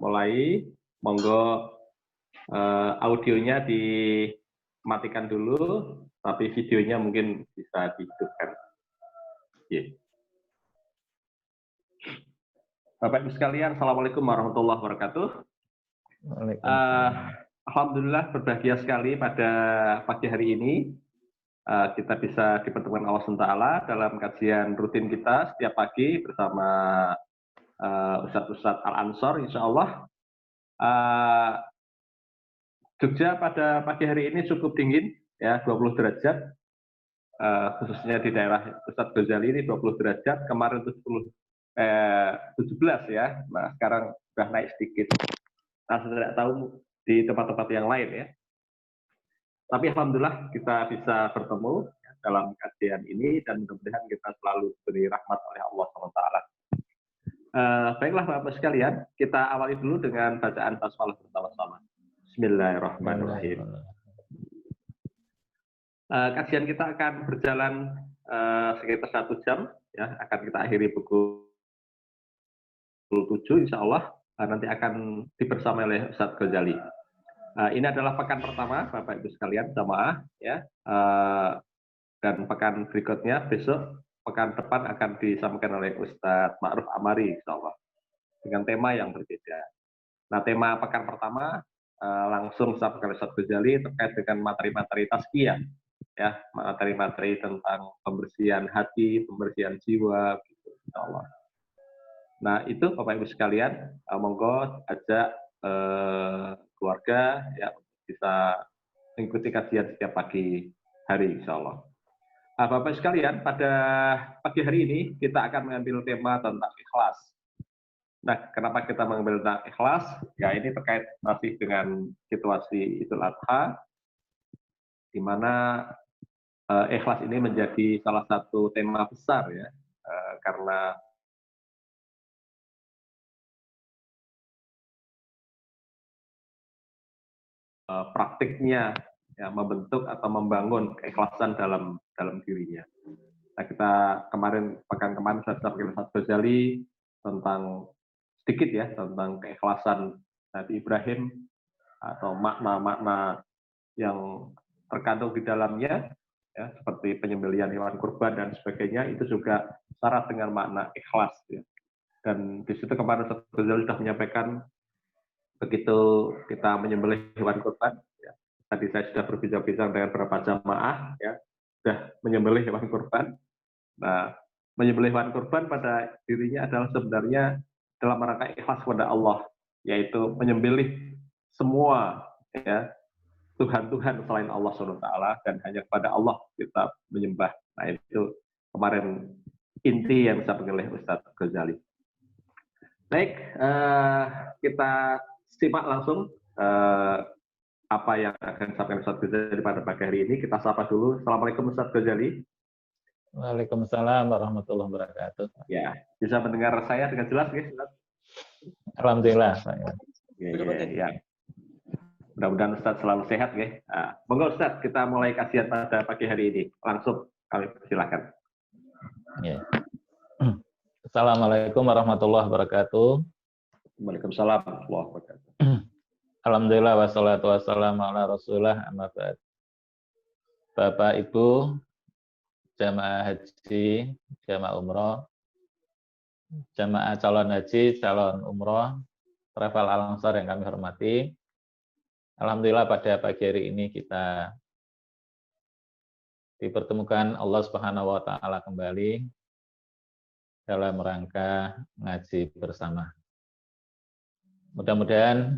mulai, monggo audionya dimatikan dulu, tapi videonya mungkin bisa dihidupkan. Yeah. Bapak Ibu sekalian, Assalamualaikum warahmatullahi wabarakatuh. Alhamdulillah berbahagia sekali pada pagi hari ini kita bisa dipertemukan Allah SWT dalam kajian rutin kita setiap pagi bersama Ustadz Al-Ansor, insya Allah. Jogja pada pagi hari ini cukup dingin, ya 20 derajat, khususnya di daerah Ustadz Ghazali ini 20 derajat, kemarin 17 ya, nah sekarang sudah naik sedikit. Nah, saya tidak tahu di tempat-tempat yang lain ya. Tapi alhamdulillah kita bisa bertemu dalam kajian ini dan mudah-mudahan kita selalu diberi rahmat oleh Allah SWT. Baiklah Bapak sekalian, kita awali dulu dengan bacaan basmalah bersama-sama. Bismillahirrahmanirrahim. Kajian kita akan berjalan sekitar 1 jam, ya, akan kita akhiri pukul 7 insya Allah, nanti akan dibersamai oleh Ustadz Ghazali. Ini adalah pekan pertama Bapak Ibu sekalian jamaah, ya, dan pekan berikutnya besok pekan depan akan disampaikan oleh Ustadz Ma'ruf Amari insya Allah dengan tema yang berbeda. Nah, tema pekan pertama langsung disampaikan oleh Ustadz Ghazali terkait dengan materi-materi tazkiyah, ya, materi-materi tentang pembersihan hati, pembersihan jiwa, gitu, insya Allah. Nah, itu Bapak Ibu sekalian, monggo ajak keluarga ya bisa mengikuti kajian setiap pagi hari insya Allah. Bapak Ibu sekalian, pada pagi hari ini kita akan mengambil tema tentang ikhlas. Nah, kenapa kita mengambil tentang ikhlas? Ya, ini terkait masih dengan situasi Idul Adha, di mana ikhlas ini menjadi salah satu tema besar ya, karena praktiknya ya, membentuk atau membangun keikhlasan dalam dirinya. Nah, kita pekan kemarin saya sampaikan Ustadz Ghazali tentang sedikit ya tentang keikhlasan Nabi Ibrahim atau makna-makna yang terkandung di dalamnya, ya, seperti penyembelihan hewan kurban dan sebagainya, itu juga syarat dengan makna ikhlas. Ya. Dan di situ kemarin Ustadz Ghazali sudah menyampaikan begitu kita menyembelih hewan kurban, ya, tadi saya sudah berbincang-bincang dengan beberapa jamaah, ya, sudah menyembelih hewan kurban. Nah, menyembelih hewan kurban pada dirinya adalah sebenarnya dalam rangka ikhlas kepada Allah, yaitu menyembelih semua ya Tuhan-Tuhan selain Allah SWT dan hanya kepada Allah kita menyembah. Nah, itu kemarin inti yang disampaikan oleh Ustadz Ghazali. Baik, kita simak langsung apa yang akan disampaikan Ustadz Ghazali pada pagi hari ini. Kita sapa dulu. Assalamualaikum Ustadz Ghazali. Waalaikumsalam warahmatullahi wabarakatuh. Ya, bisa mendengar saya dengan jelas, ya, Ustadz? Alhamdulillah. Ya. Mudah-mudahan Ustadz selalu sehat, ya. Monggo Ustadz, kita mulai kajian pada pagi hari ini. Langsung kami persilakan. Ya. Assalamualaikum warahmatullahi wabarakatuh. Waalaikumsalam warahmatullahi wabarakatuh. Alhamdulillah wassalatu wassalamu ala Rasulillah amma ba'd. Bapak Ibu jamaah haji, jamaah umroh, jamaah calon haji, calon umroh, travel Al-Ansor yang kami hormati. Alhamdulillah pada pagi hari ini kita dipertemukan Allah Subhanahu wa taala kembali dalam rangka ngaji bersama. Mudah-mudahan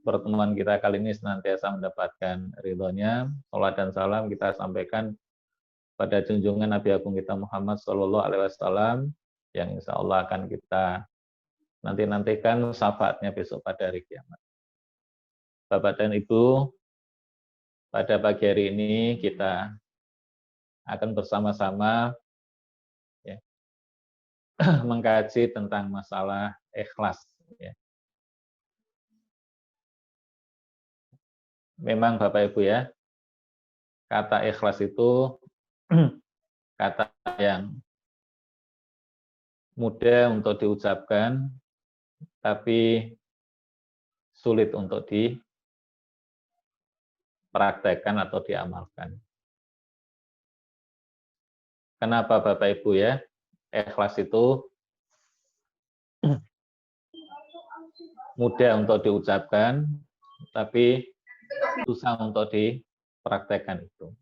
pertemuan kita kali ini senantiasa mendapatkan ridhonya. Salat dan salam kita sampaikan pada junjungan Nabi Agung kita Muhammad Sallallahu Alaihi Wasallam yang insya Allah akan kita nantikan syafaatnya besok pada hari kiamat. Bapak dan Ibu, pada pagi hari ini kita akan bersama-sama ya, mengkaji tentang masalah ikhlas. Ya. Memang Bapak Ibu ya, kata ikhlas itu kata yang mudah untuk diucapkan, tapi sulit untuk dipraktekkan atau diamalkan. Kenapa Bapak Ibu ya? Ikhlas itu mudah untuk diucapkan, tapi susah untuk dipraktekkan itu.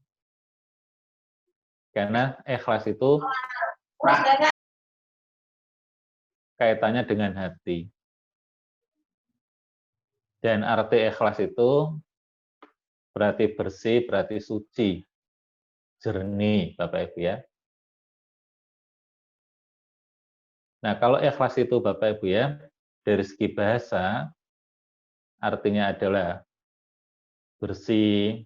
Karena ikhlas itu kaitannya dengan hati. Dan arti ikhlas itu berarti bersih, berarti suci, jernih, Bapak Ibu ya. Nah, kalau ikhlas itu Bapak Ibu ya, dari segi bahasa, artinya adalah bersih,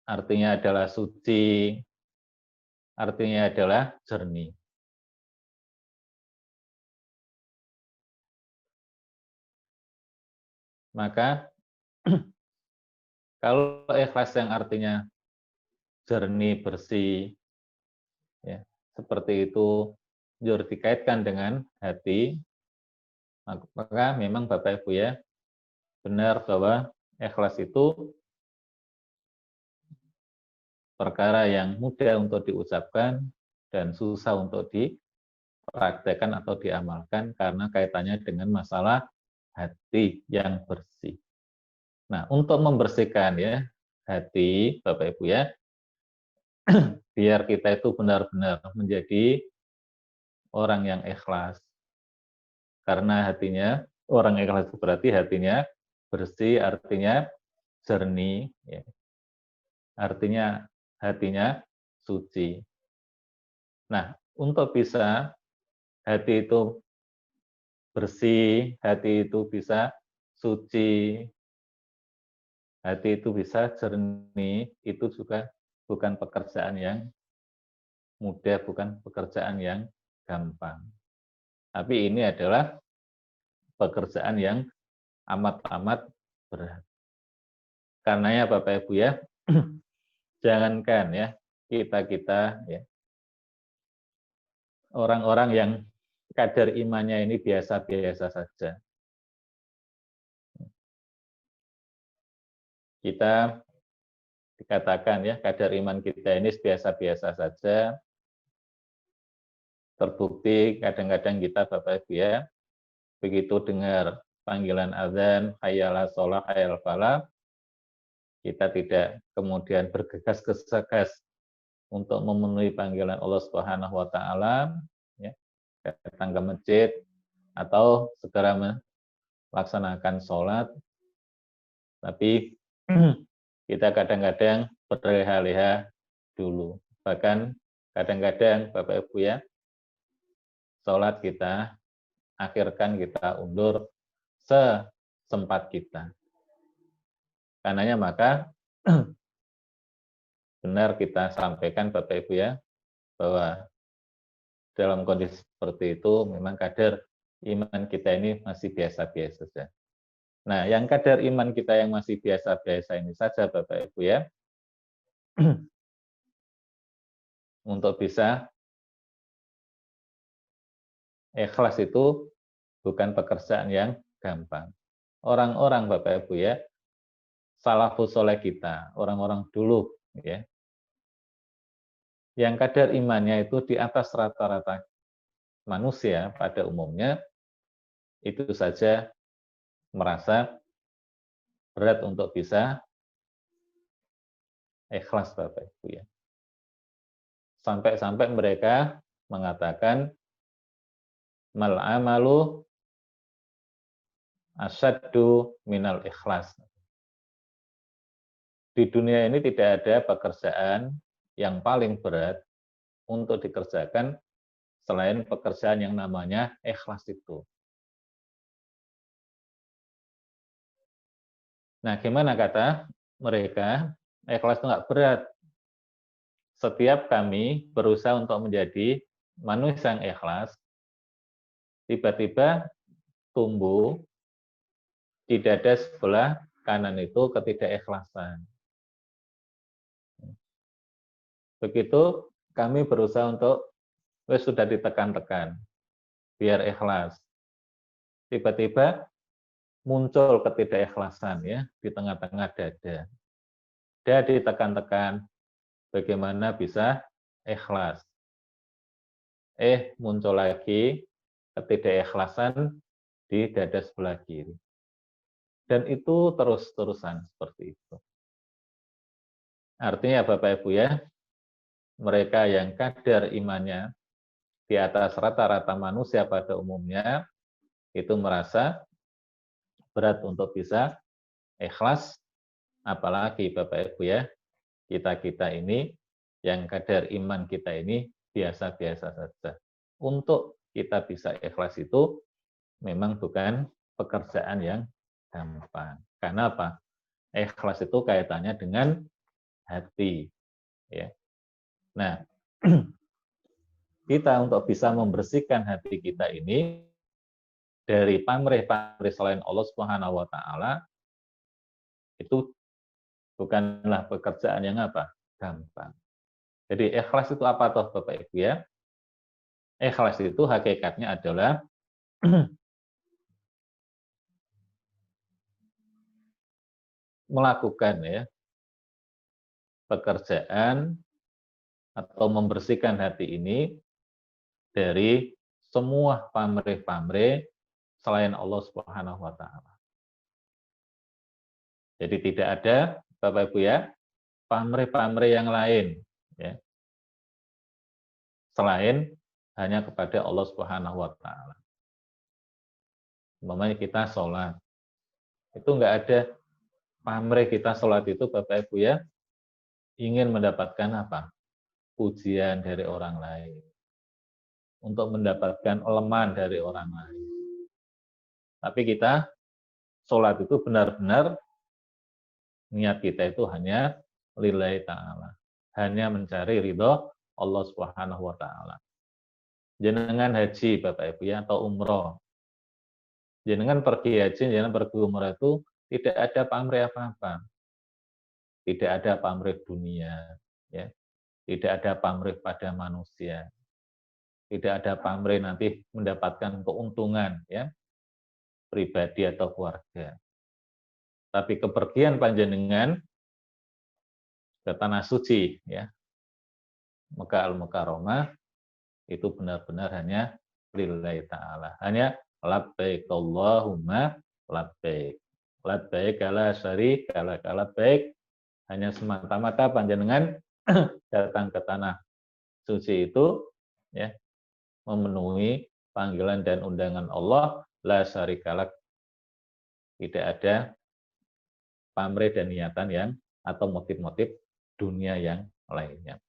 artinya adalah suci, artinya adalah jernih. Maka kalau ikhlas yang artinya jernih, bersih, ya, seperti itu dikaitkan dengan hati, maka memang Bapak Ibu ya, benar bahwa ikhlas itu perkara yang mudah untuk diucapkan dan susah untuk dipraktekkan atau diamalkan karena kaitannya dengan masalah hati yang bersih. Nah, untuk membersihkan ya hati, Bapak Ibu ya, biar kita itu benar-benar menjadi orang yang ikhlas. Karena hatinya, orang ikhlas itu berarti hatinya bersih, artinya jernih, ya. Artinya hatinya suci. Nah, untuk bisa hati itu bersih, hati itu bisa suci, hati itu bisa jernih, itu juga bukan pekerjaan yang mudah, bukan pekerjaan yang gampang. Tapi ini adalah pekerjaan yang amat-amat berat. Karenanya Bapak Ibu ya, jangankan ya kita ya, orang-orang yang kadar imannya ini biasa-biasa saja. Kita dikatakan ya kadar iman kita ini biasa-biasa saja. Terbukti kadang-kadang kita Bapak Ibu ya, begitu dengar panggilan azan, hayya 'alas shalah, hayya 'alal falah, kita tidak kemudian bergegas-gegas untuk memenuhi panggilan Allah Subhanahu wa taala, ya, datang ke masjid atau segera melaksanakan sholat, tapi kita kadang-kadang berleha-leha dulu. Bahkan kadang-kadang Bapak Ibu ya, sholat kita akhirkan kita undur sesempat kita. Karenanya maka benar kita sampaikan Bapak Ibu ya, bahwa dalam kondisi seperti itu memang kadar iman kita ini masih biasa-biasa saja. Nah, yang kadar iman kita yang masih biasa-biasa ini saja Bapak Ibu ya, untuk bisa ikhlas itu bukan pekerjaan yang gampang. Orang-orang Bapak Ibu ya, salafus soleh kita, orang-orang dulu ya, yang kadar imannya itu di atas rata-rata manusia pada umumnya, itu saja merasa berat untuk bisa ikhlas Bapak Ibu ya. Sampai-sampai mereka mengatakan mal amalu asyaddu minal ikhlas. Di dunia ini tidak ada pekerjaan yang paling berat untuk dikerjakan selain pekerjaan yang namanya ikhlas itu. Nah, gimana kata mereka? Ikhlas itu nggak berat. Setiap kami berusaha untuk menjadi manusia yang ikhlas, tiba-tiba tumbuh di dada sebelah kanan itu ketidakikhlasan. Begitu kami berusaha untuk sudah ditekan-tekan, biar ikhlas. tiba-tiba muncul ketidakikhlasan ya di tengah-tengah dada. Dada ditekan-tekan, bagaimana bisa ikhlas? Muncul lagi ketidakikhlasan di dada sebelah kiri. Dan itu terus-terusan seperti itu. Artinya Bapak Ibu ya, mereka yang kadar imannya di atas rata-rata manusia pada umumnya, itu merasa berat untuk bisa ikhlas, apalagi Bapak Ibu ya, kita-kita ini yang kadar iman kita ini biasa-biasa saja. Untuk kita bisa ikhlas itu memang bukan pekerjaan yang gampang. Karena apa? Ikhlas itu kaitannya dengan hati. Ya. Nah, kita untuk bisa membersihkan hati kita ini dari pamrih-pamrih selain Allah Subhanahu wa taala itu bukanlah pekerjaan yang apa? Gampang. Jadi ikhlas itu apa toh Bapak Ibu ya? Ikhlas itu hakikatnya adalah melakukan ya pekerjaan atau membersihkan hati ini dari semua pamrih-pamrih selain Allah Subhanahu wa taala. Jadi tidak ada Bapak Ibu ya, pamrih-pamrih yang lain ya. Selain hanya kepada Allah Subhanahu wa taala. Umpamanya kita sholat, itu enggak ada pamrih kita sholat itu Bapak Ibu ya, ingin mendapatkan apa? Pujian dari orang lain. Untuk mendapatkan eleman dari orang lain. Tapi kita sholat itu benar-benar niat kita itu hanya lillahi ta'ala. Hanya mencari ridho Allah Subhanahu wa ta'ala. Jenengan haji Bapak Ibu ya, atau umroh. Jenengan pergi haji, jenengan pergi umroh itu tidak ada pamrih apa-apa. Tidak ada pamrih dunia. Ya. Tidak ada pamrih pada manusia. Tidak ada pamrih nanti mendapatkan keuntungan ya pribadi atau keluarga. Tapi kepergian panjenengan ke tanah suci ya Mekah al-Mukarramah itu benar-benar hanya lillahi ta'ala. Hanya labbaik Allahumma labbaik. Labbaik la syarika lak labbaik. Hanya semata-mata panjenengan datang ke tanah suci itu ya memenuhi panggilan dan undangan Allah la syarikalak. Tidak ada pamrih dan niatan yang atau motif-motif dunia yang lainnya.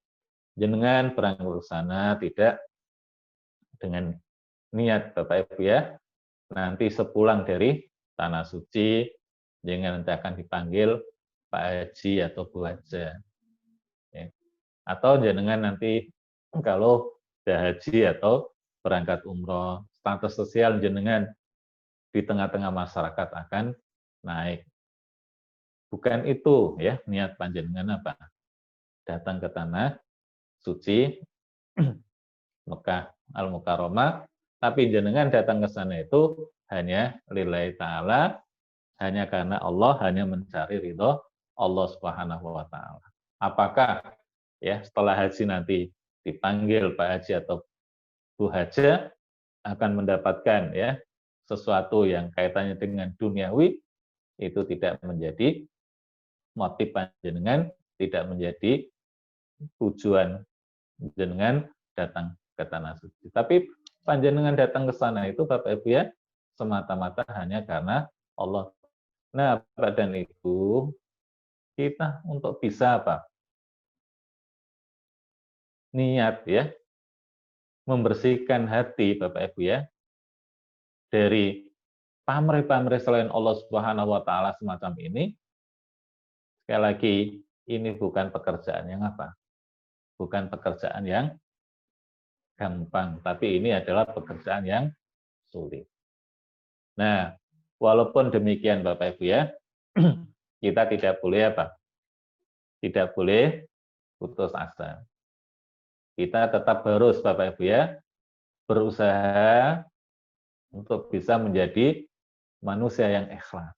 Jenengan berangkat ke sana tidak dengan niat Bapak Ibu ya. Nanti sepulang dari tanah suci jenengan nanti akan dipanggil Pak Haji atau Bu Haja. Ya. Atau jenengan nanti kalau sudah haji atau berangkat umroh, status sosial jenengan di tengah-tengah masyarakat akan naik. Bukan itu ya niat panjenengan apa? Datang ke tanah suci Mekah Al-Mukarramah, tapi jenengan datang ke sana itu hanya lillahi ta'ala, hanya karena Allah, hanya mencari ridho Allah Subhanahu wa taala. Apakah ya setelah haji nanti dipanggil Pak Haji atau Bu Haja akan mendapatkan ya sesuatu yang kaitannya dengan duniawi, itu tidak menjadi motif panjenengan, tidak menjadi tujuan jenengan datang ke tanah suci. Tapi panjenengan datang ke sana itu Bapak Ibu ya semata-mata hanya karena Allah. Nah, Bapak dan Ibu, kita untuk bisa apa? Niat ya, membersihkan hati Bapak Ibu ya dari pamrih-pamrih selain Allah Subhanahu wa taala semacam ini. Sekali lagi, ini bukan pekerjaan yang apa? Bukan pekerjaan yang gampang, tapi ini adalah pekerjaan yang sulit. Nah, walaupun demikian Bapak Ibu ya, kita tidak boleh apa? Tidak boleh putus asa. Kita tetap harus Bapak Ibu ya, berusaha untuk bisa menjadi manusia yang ikhlas.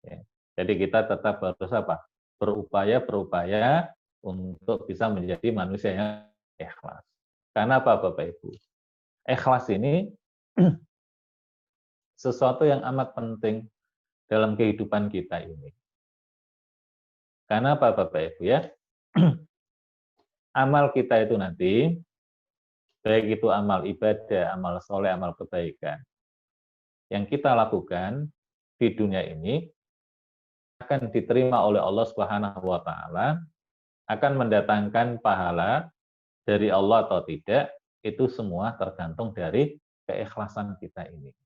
Ya. Jadi kita tetap harus apa? Berupaya untuk bisa menjadi manusia yang ikhlas. Karena apa, Bapak Ibu? Ikhlas ini sesuatu yang amat penting dalam kehidupan kita ini. Karena apa, Bapak Ibu ya? Amal kita itu nanti, baik itu amal ibadah, amal soleh, amal kebaikan, yang kita lakukan di dunia ini akan diterima oleh Allah Subhanahu wa taala, akan mendatangkan pahala dari Allah atau tidak, itu semua tergantung dari keikhlasan kita ini.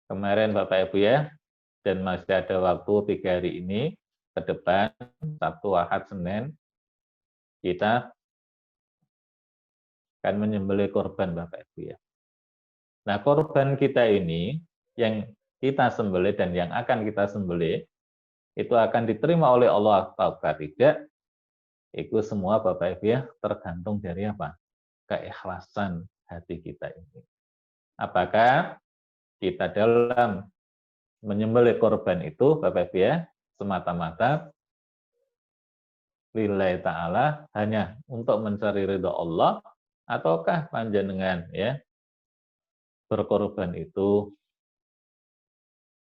Kemarin Bapak Ibu ya, dan masih ada waktu 3 hari ini ke depan, Sabtu, Ahad, Senin, kita akan menyembelih korban Bapak Ibu ya. Nah, korban kita ini yang kita sembelih dan yang akan kita sembelih itu akan diterima oleh Allah atau tidak, itu semua Bapak Ibu ya tergantung dari apa? Keikhlasan hati kita ini. Apakah kita dalam menyembelih korban itu Bapak Ibu ya semata-mata lillahi ta'ala, hanya untuk mencari ridha Allah, ataukah panjenengan ya berkorban itu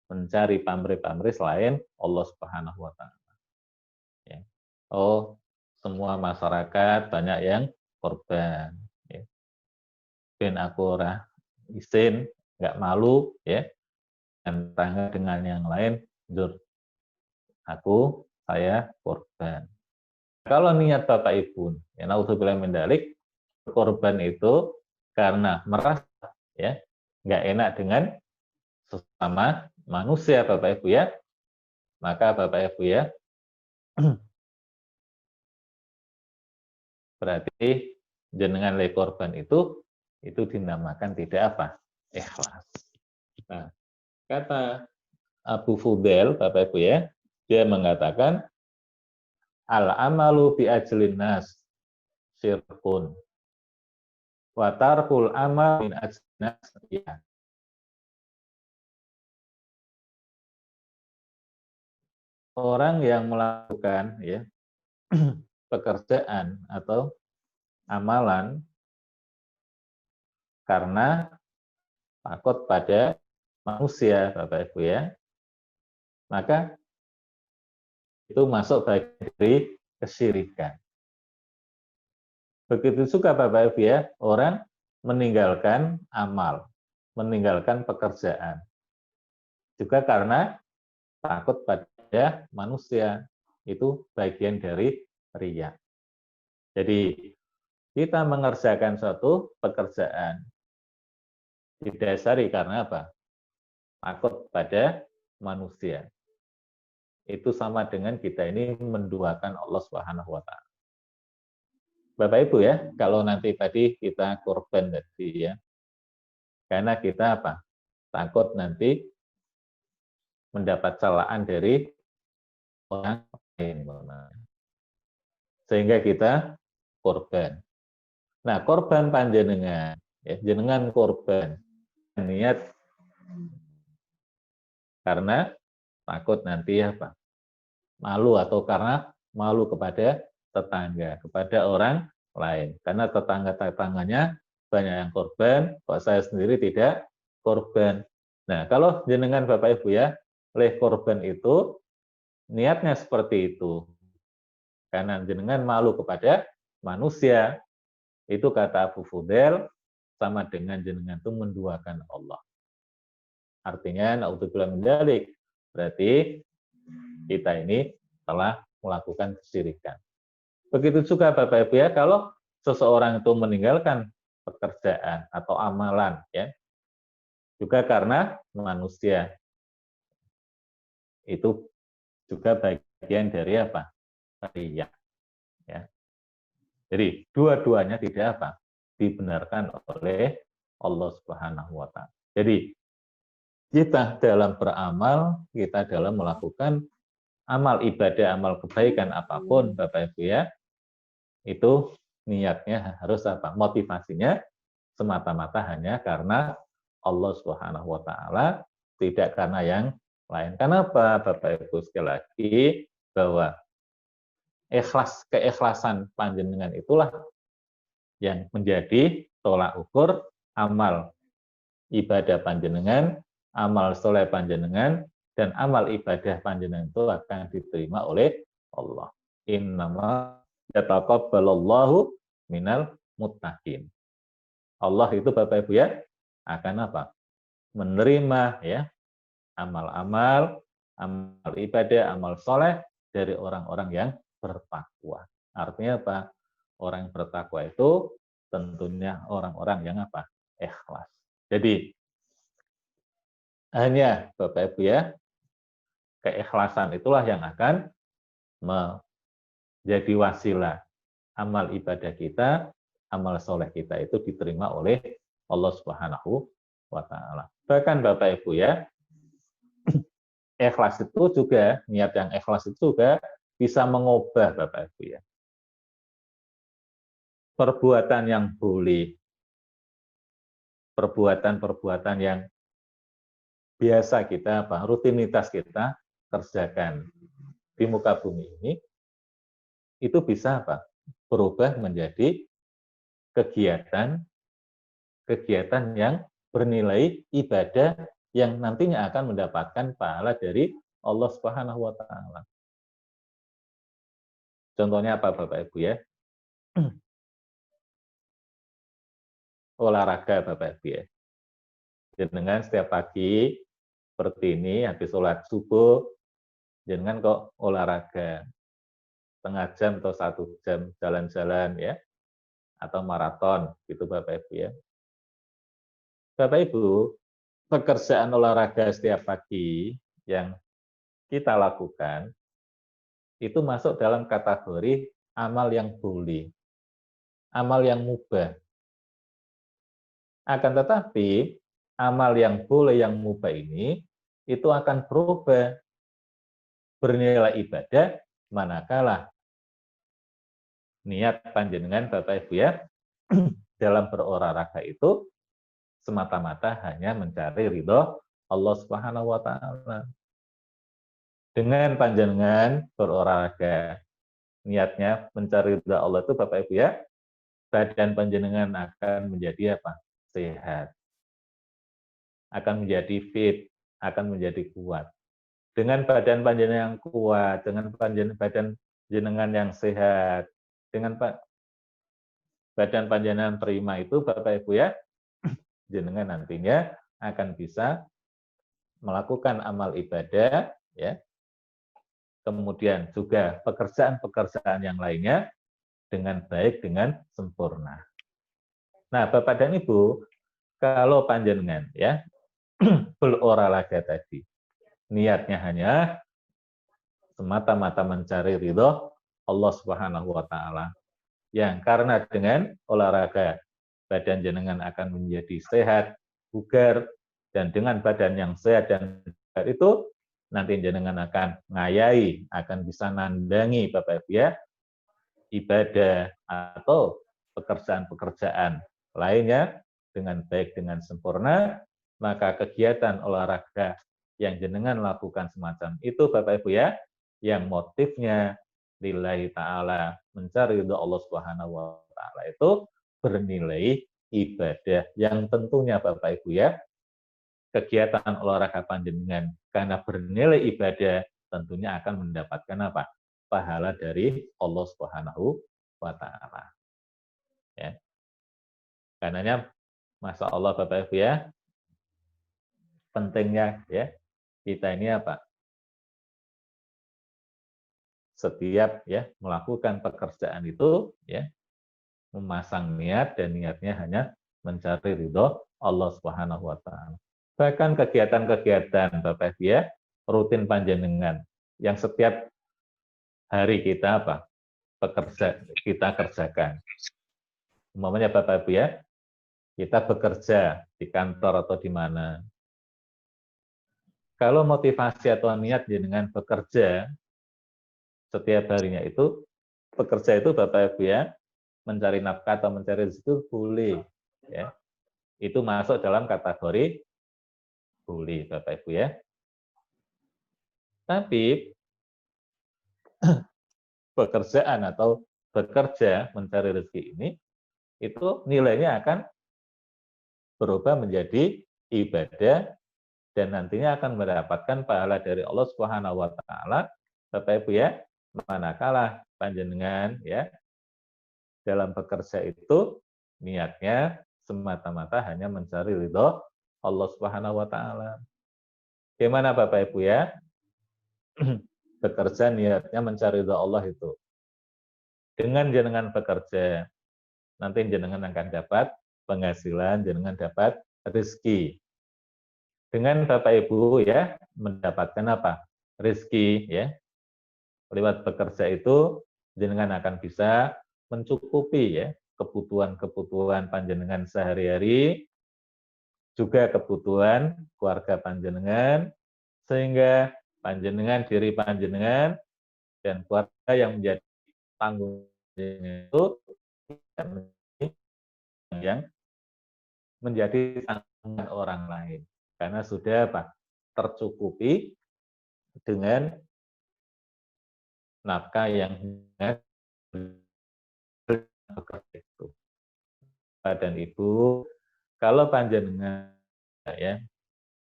mencari pamrih-pamrih selain Allah Subhanahu wa taala. Ya. Oh, semua masyarakat banyak yang korban. Ya. Ben aku ora isin, nggak malu ya, dan tangga dengan yang lain, jur saya korban. Kalau niat Bapak Ibu, ya naudzubillah min dzalik, korban itu karena merasa ya nggak enak dengan sesama manusia Bapak Ibu ya, maka Bapak Ibu ya berarti jenengan le korban itu dinamakan tidak apa? Ikhlas. Nah, kata Abu Fudail Bapak Ibu ya, dia mengatakan al-amalu bi ajlin nas syirkun wa tarkul amal min ajlin nas ya. Orang yang melakukan ya pekerjaan atau amalan karena takut pada manusia Bapak Ibu ya, maka itu masuk bagian dari kesyirikan. Begitu juga Bapak Ibu ya, orang meninggalkan amal, meninggalkan pekerjaan. Juga karena takut pada manusia, itu bagian dari riya. Jadi kita mengerjakan suatu pekerjaan didasari karena apa? Takut pada manusia. Itu sama dengan kita ini menduakan Allah Subhanahu wa taala. Bapak Ibu ya, kalau nanti tadi kita korban tadi ya, karena kita apa? Takut nanti mendapat celaan dari orang lain, sehingga kita korban. Nah, korban panjenengan, ya, jenengan korban niat karena takut nanti apa? Malu atau karena malu kepada tetangga, kepada orang lain. Karena tetangga-tetangganya banyak yang korban, kok saya sendiri tidak korban. Nah, kalau jenengan Bapak Ibu ya, oleh korban itu, niatnya seperti itu. Karena jenengan malu kepada manusia, itu kata Abu Fudail, sama dengan jenengan itu menduakan Allah. Artinya, naudzubillah min dzalik, berarti kita ini telah melakukan kesyirikan. Begitu juga Bapak Ibu ya, kalau seseorang itu meninggalkan pekerjaan atau amalan ya, juga karena manusia, itu juga bagian dari apa? Riya. Ya. Jadi dua-duanya tidak apa? Dibenarkan oleh Allah Subhanahu wa taala. Jadi kita dalam beramal, kita dalam melakukan amal ibadah, amal kebaikan apapun Bapak Ibu ya, itu niatnya harus apa? Motivasinya semata-mata hanya karena Allah Subhanahu wa taala, tidak karena yang lain. Kenapa Bapak Ibu? Sekali lagi bahwa keikhlasan panjenengan itulah yang menjadi tolak ukur amal ibadah panjenengan, amal soleh panjenengan, dan amal ibadah panjenengan itu akan diterima oleh Allah. Innama yataqabbalallahu minal muttaqin. Allah itu Bapak Ibu ya akan apa? Menerima ya amal-amal, amal ibadah, amal soleh dari orang-orang yang bertakwa. Artinya apa? Orang yang bertakwa itu tentunya orang-orang yang apa? Ikhlas. Jadi hanya Bapak Ibu ya, keikhlasan itulah yang akan menjadi wasilah amal ibadah kita, amal soleh kita itu diterima oleh Allah Subhanahu wa taala. Bahkan Bapak Ibu ya, ikhlas itu juga, niat yang ikhlas itu juga bisa mengubah Bapak Ibu ya. Perbuatan yang boleh, perbuatan-perbuatan yang biasa kita, rutinitas kita kerjakan di muka bumi ini, itu bisa apa? Berubah menjadi kegiatan yang bernilai ibadah yang nantinya akan mendapatkan pahala dari Allah Subhanahu wa taala. Contohnya apa Bapak Ibu ya? Olahraga Bapak Ibu ya. Jenengan setiap pagi seperti ini habis sholat subuh, jenengan kok olahraga setengah jam atau 1 jam jalan-jalan ya, atau maraton gitu Bapak Ibu ya. Bapak Ibu, pekerjaan olahraga setiap pagi yang kita lakukan itu masuk dalam kategori amal yang boleh, amal yang mubah. Akan tetapi, amal yang boleh, yang mubah ini, itu akan berubah bernilai ibadah manakala niat panjenengan Bapak Ibu ya dalam berolahraga itu semata-mata hanya mencari ridho Allah Subhanahu wa taala. Dengan panjenengan berolahraga niatnya mencari ridho Allah itu Bapak Ibu ya, badan panjenengan akan menjadi apa? Sehat. Akan menjadi fit, akan menjadi kuat. Dengan badan panjenengan yang kuat, dengan badan jenengan yang sehat, dengan badan panjenengan prima itu Bapak Ibu ya, jenengan nantinya akan bisa melakukan amal ibadah ya. Kemudian juga pekerjaan-pekerjaan yang lainnya dengan baik, dengan sempurna. Nah, Bapak dan Ibu, kalau panjenengan ya berolahraga tadi, niatnya hanya semata-mata mencari ridho Allah Subhanahu wa taala. Yang karena dengan olahraga badan jenengan akan menjadi sehat, bugar, dan dengan badan yang sehat dan bugar itu nanti jenengan akan ngayai, akan bisa nandangi Bapak Ibu ya ibadah atau pekerjaan-pekerjaan lainnya dengan baik, dengan sempurna, maka kegiatan olahraga yang jenengan lakukan semacam itu Bapak Ibu ya, yang motifnya lillahi ta'ala, mencari ridho Allah Subhanahu wa taala itu bernilai ibadah yang tentunya Bapak Ibu ya, kegiatan olahraga panjenengan karena bernilai ibadah tentunya akan mendapatkan apa? Pahala dari Allah Subhanahu wa taala. Ya. Karenanya Masya Allah Bapak Ibu ya, pentingnya ya kita ini apa? Setiap ya melakukan pekerjaan itu ya memasang niat dan niatnya hanya mencari ridho Allah Subhanahu wa taala. Bahkan kegiatan-kegiatan Bapak Ibu ya rutin panjenengan yang setiap hari kita apa? Kita kerjakan. Umpamanya Bapak Ibu ya, kita bekerja di kantor atau di mana. Kalau motivasi atau niat jenengan bekerja setiap harinya itu, bekerja itu Bapak Ibu ya, mencari nafkah atau mencari rezeki boleh, ya. itu masuk dalam kategori bully, Bapak Ibu ya. Tapi pekerjaan atau bekerja mencari rezeki ini itu nilainya akan berubah menjadi ibadah dan nantinya akan mendapatkan pahala dari Allah Subhanahu wa taala, Bapak Ibu ya. Manakala panjenengan ya dalam bekerja itu niatnya semata-mata hanya mencari ridho Allah Subhanahu wa taala. Gimana Bapak Ibu ya? Bekerja niatnya mencari ridho Allah itu. Dengan jenengan bekerja, nanti jenengan akan dapat penghasilan, jenengan dapat rezeki. Dengan Bapak Ibu ya mendapatkan apa? Rezeki ya. Lewat bekerja itu jenengan akan bisa mencukupi ya kebutuhan-kebutuhan panjenengan sehari-hari, juga kebutuhan keluarga panjenengan, sehingga panjenengan, diri panjenengan, dan keluarga yang menjadi tanggung jawab itu yang menjadi tanggungan orang lain. Karena sudah apa? Tercukupi dengan nafkah yang bekerja itu. Dan Ibu, kalau panjenengan ya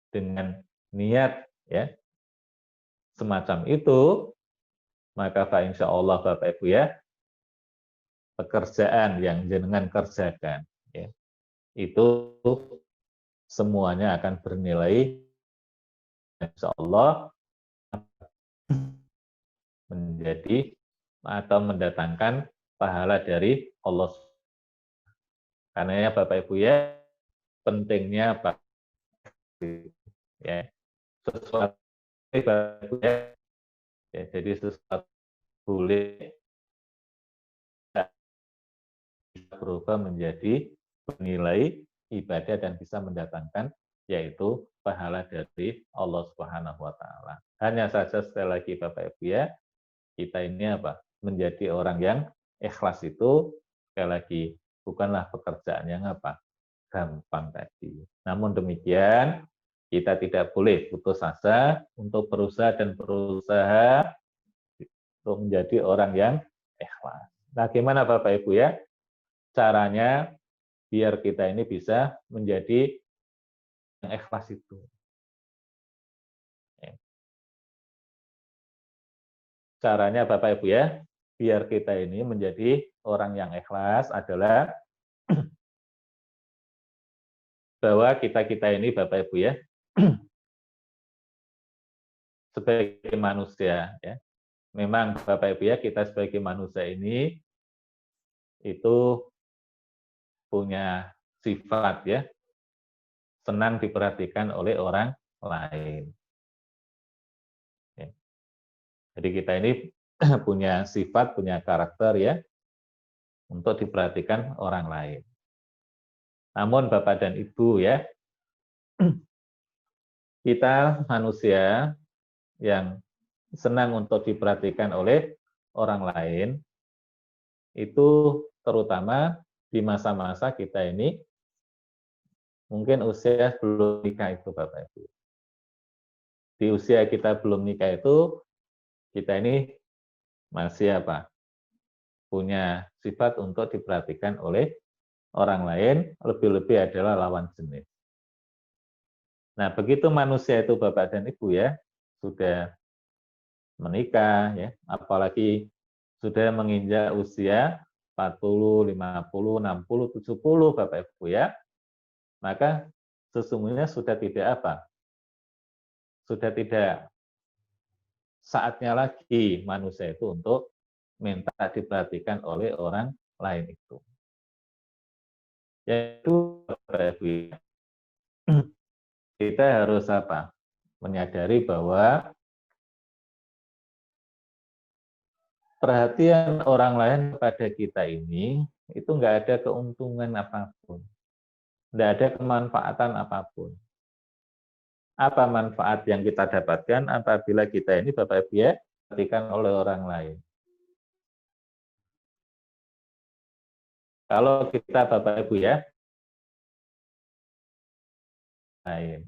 dengan niat ya semacam itu, maka insya Allah Bapak Ibu ya pekerjaan yang jenengan kerjakan ya itu semuanya akan bernilai insya Allah menjadi atau mendatangkan pahala dari Allah. Karena ya Bapak Ibu ya pentingnya apa ya sesuatu Bapak Ibu ya, jadi sesuatu boleh berubah menjadi bernilai ibadah dan bisa mendatangkan yaitu pahala dari Allah Subhanahu wa taala. Hanya saja sekali lagi Bapak Ibu ya, kita ini apa? Menjadi orang yang ikhlas itu sekali lagi bukanlah pekerjaan yang apa? Gampang tadi. Namun demikian, kita tidak boleh putus asa untuk berusaha dan berusaha untuk menjadi orang yang ikhlas. Nah, gimana Bapak Ibu ya? Caranya biar kita ini bisa menjadi yang ikhlas itu. Caranya Bapak Ibu ya, biar kita ini menjadi orang yang ikhlas adalah bahwa kita ini Bapak Ibu ya, sebagai manusia ya. Memang Bapak Ibu ya, kita sebagai manusia ini itu punya sifat ya, senang diperhatikan oleh orang lain. Jadi kita ini punya sifat, punya karakter ya, untuk diperhatikan orang lain. Namun Bapak dan Ibu ya, kita manusia yang senang untuk diperhatikan oleh orang lain, itu terutama di masa-masa kita ini, mungkin usia belum nikah itu Bapak Ibu. Di usia kita belum nikah itu, kita ini masih apa? Punya sifat untuk diperhatikan oleh orang lain, lebih-lebih adalah lawan jenis. Nah, begitu manusia itu Bapak dan Ibu ya, sudah menikah ya, apalagi sudah menginjak usia 40, 50, 60, 70 Bapak Ibu ya, maka sesungguhnya sudah tidak apa? Sudah tidak saatnya lagi manusia itu untuk minta diperhatikan oleh orang lain itu. Yaitu Bapak Ibu ya, kita harus apa? Menyadari bahwa perhatian orang lain kepada kita ini itu nggak ada keuntungan apapun, nggak ada kemanfaatan apapun. Apa manfaat yang kita dapatkan apabila kita ini Bapak Ibu ya diperhatikan oleh orang lain? Kalau kita Bapak Ibu ya lain.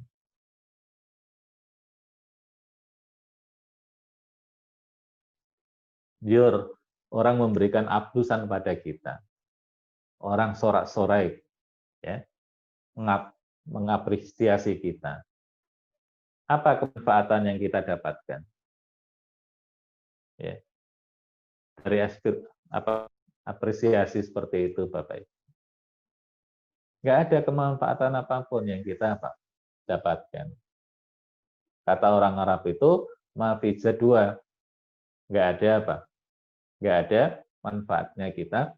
Jur, orang memberikan abdusan pada kita, orang sorak-sorai, ya, mengapresiasi kita. Apa kemanfaatan yang kita dapatkan? Ya, dari apresiasi seperti itu, Bapak Ibu. Nggak ada kemanfaatan apapun yang kita dapatkan. Kata orang Arab itu, ma fi jadwa, nggak ada nggak ada manfaatnya kita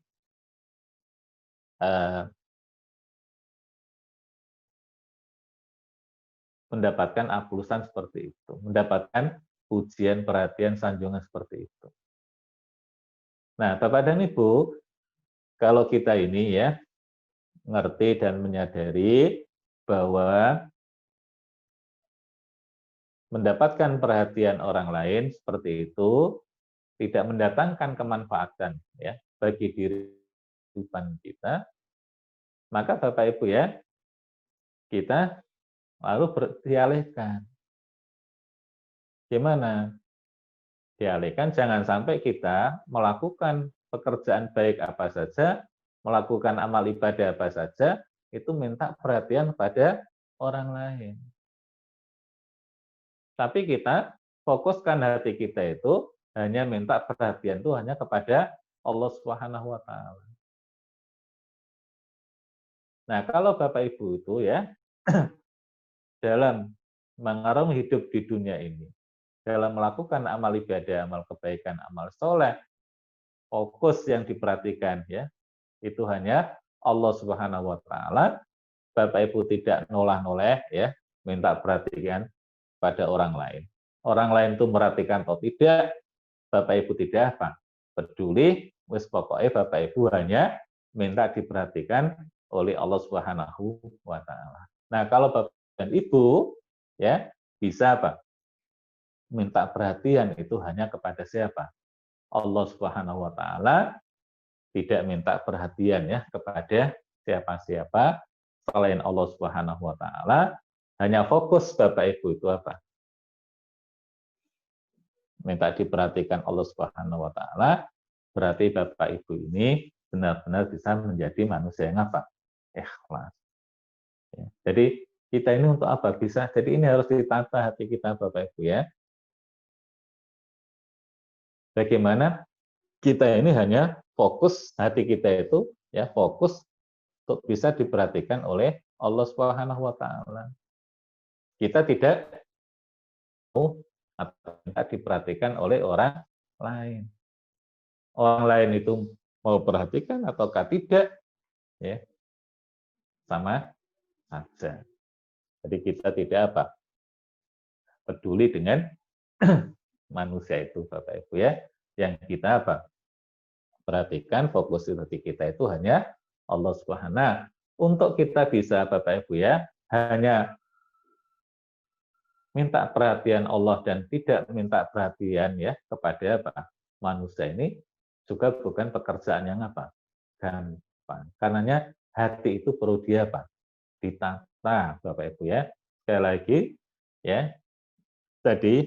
mendapatkan ablusan seperti itu, mendapatkan pujian, perhatian, sanjungan seperti itu. Nah, Bapak dan Ibu, kalau kita ini ya ngerti dan menyadari bahwa mendapatkan perhatian orang lain seperti itu tidak mendatangkan kemanfaatan ya bagi diri kehidupan kita, maka Bapak Ibu ya, kita lalu dialihkan. Gimana? Dialihkan, jangan sampai kita melakukan pekerjaan baik apa saja, melakukan amal ibadah apa saja, itu minta perhatian pada orang lain. Tapi kita fokuskan hati kita itu hanya minta perhatian itu hanya kepada Allah Subhanahu wa taala. Nah, kalau Bapak Ibu itu ya dalam mengarungi hidup di dunia ini, dalam melakukan amal ibadah, amal kebaikan, amal soleh, fokus yang diperhatikan ya, itu hanya Allah Subhanahu wa taala. Bapak Ibu tidak noleh-noleh ya, minta perhatian pada orang lain. Orang lain itu merhatikan atau tidak, Bapak Ibu tidak peduli, wis pokoknya Bapak Ibu hanya minta diperhatikan oleh Allah Subhanahu wa taala. Nah, kalau Bapak dan Ibu ya bisa minta perhatian itu hanya kepada siapa? Allah Subhanahu wa taala, tidak minta perhatian ya kepada siapa-siapa selain Allah Subhanahu wa taala, hanya fokus Bapak Ibu itu minta diperhatikan Allah Subhanahu wa taala, berarti Bapak Ibu ini benar-benar bisa menjadi manusia yang ikhlas. Ya. Jadi kita ini untuk apa? Bisa. Jadi ini harus ditata hati kita Bapak Ibu ya. Bagaimana kita ini hanya fokus, hati kita itu ya fokus untuk bisa diperhatikan oleh Allah Subhanahu wa taala. Kita tidak mau atau diperhatikan oleh orang lain. Orang lain itu mau perhatikan ataukah tidak ya sama saja. Jadi kita tidak peduli dengan manusia itu Bapak Ibu ya. Yang kita perhatikan, fokus hati kita itu hanya Allah Subhanahu. Untuk kita bisa Bapak Ibu ya, hanya minta perhatian Allah dan tidak minta perhatian ya kepada manusia ini juga bukan pekerjaan yang gampang. Karenanya hati itu perlu ditata Bapak Ibu ya. Sekali lagi ya, tadi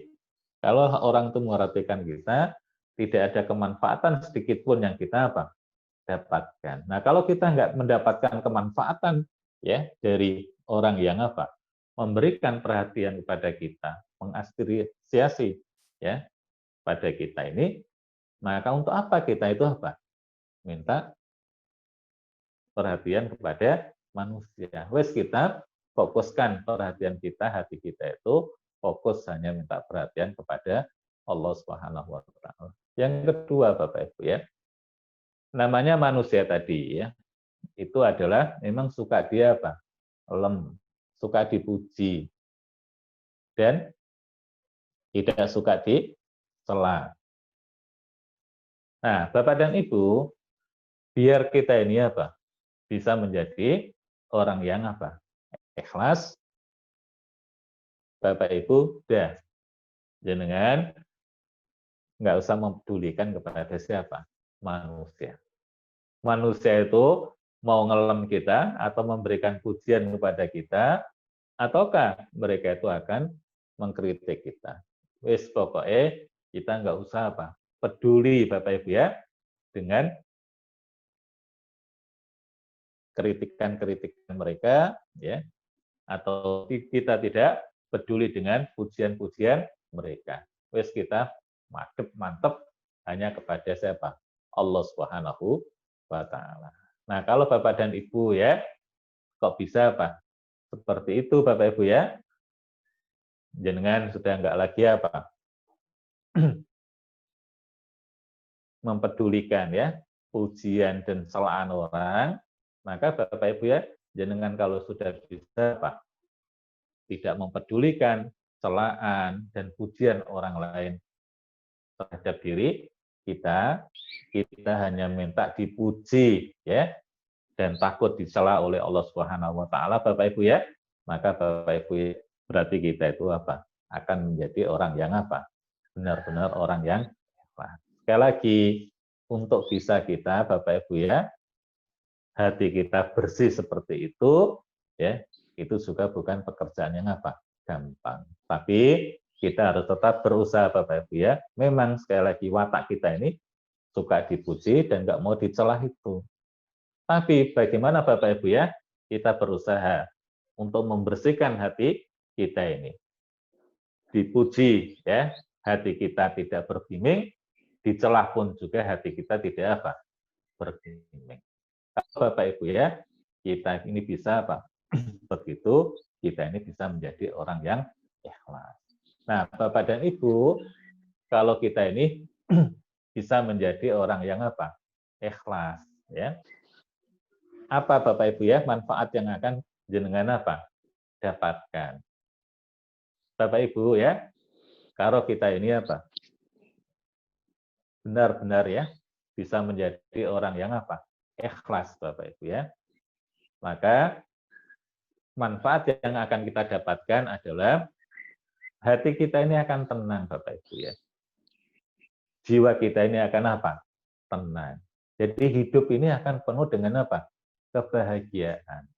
kalau orang itu memperhatikan kita, tidak ada kemanfaatan sedikit pun yang kita dapatkan. Nah, kalau kita nggak mendapatkan kemanfaatan ya dari orang yang memberikan perhatian kepada kita, mengapresiasi ya pada kita ini, maka untuk apa kita itu minta perhatian kepada manusia. Wes kita fokuskan perhatian kita, hati kita itu fokus hanya minta perhatian kepada Allah Subhanahu wa taala. Yang kedua Bapak Ibu ya, namanya manusia tadi ya, itu adalah memang suka dia suka dipuji dan tidak suka dicela. Nah, Bapak dan Ibu, biar kita ini bisa menjadi orang yang ikhlas, Bapak Ibu jenengan nggak usah mempedulikan kepada siapa manusia. Manusia itu mau ngelem kita atau memberikan pujian kepada kita, ataukah mereka itu akan mengkritik kita. Wis pokoknya kita nggak usah peduli Bapak Ibu ya dengan kritikan-kritikan mereka ya, atau kita tidak peduli dengan pujian-pujian mereka. Wis kita mantep hanya kepada siapa? Allah Subhanahu wa taala. Nah, kalau Bapak dan Ibu ya, kok bisa seperti itu Bapak Ibu ya? Jenengan sudah enggak lagi mempedulikan ya pujian dan celaan orang, maka Bapak Ibu ya, jenengan kalau sudah bisa tidak mempedulikan celaan dan pujian orang lain terhadap diri kita hanya minta dipuji ya dan takut dicela oleh Allah Subhanahu wa taala Bapak Ibu ya, maka Bapak Ibu berarti kita itu akan menjadi orang yang benar-benar orang yang sekali lagi untuk bisa kita Bapak Ibu ya hati kita bersih seperti itu ya, itu juga bukan pekerjaan yang gampang. Tapi kita harus tetap berusaha Bapak Ibu ya. Memang sekali lagi watak kita ini suka dipuji dan nggak mau dicelah itu. Tapi bagaimana Bapak Ibu ya, kita berusaha untuk membersihkan hati kita ini. Dipuji ya, hati kita tidak bergeming, dicelah pun juga hati kita tidak bergeming. Kalau Bapak Ibu ya, kita ini bisa begitu, kita ini bisa menjadi orang yang ikhlas. Nah, Bapak dan Ibu, kalau kita ini bisa menjadi orang yang ikhlas ya. Apa Bapak Ibu ya manfaat yang akan jenengan dapatkan? Bapak Ibu ya, kalau kita ini benar-benar ya bisa menjadi orang yang ikhlas Bapak Ibu ya, maka manfaat yang akan kita dapatkan adalah hati kita ini akan tenang Bapak Ibu ya, jiwa kita ini akan tenang. Jadi hidup ini akan penuh dengan kebahagiaan.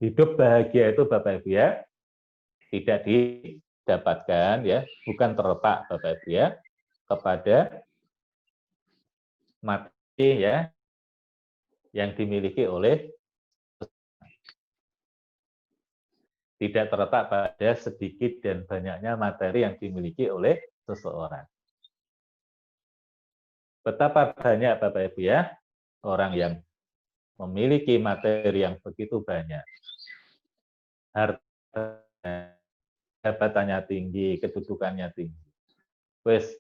Hidup bahagia itu Bapak Ibu ya tidak didapatkan ya, bukan terletak Bapak Ibu ya kepada materi ya yang dimiliki oleh, tidak terletak pada sedikit dan banyaknya materi yang dimiliki oleh seseorang. Betapa banyak Bapak Ibu ya orang yang memiliki materi yang begitu banyak, hartanya, jabatannya tinggi, kedudukannya tinggi. Wes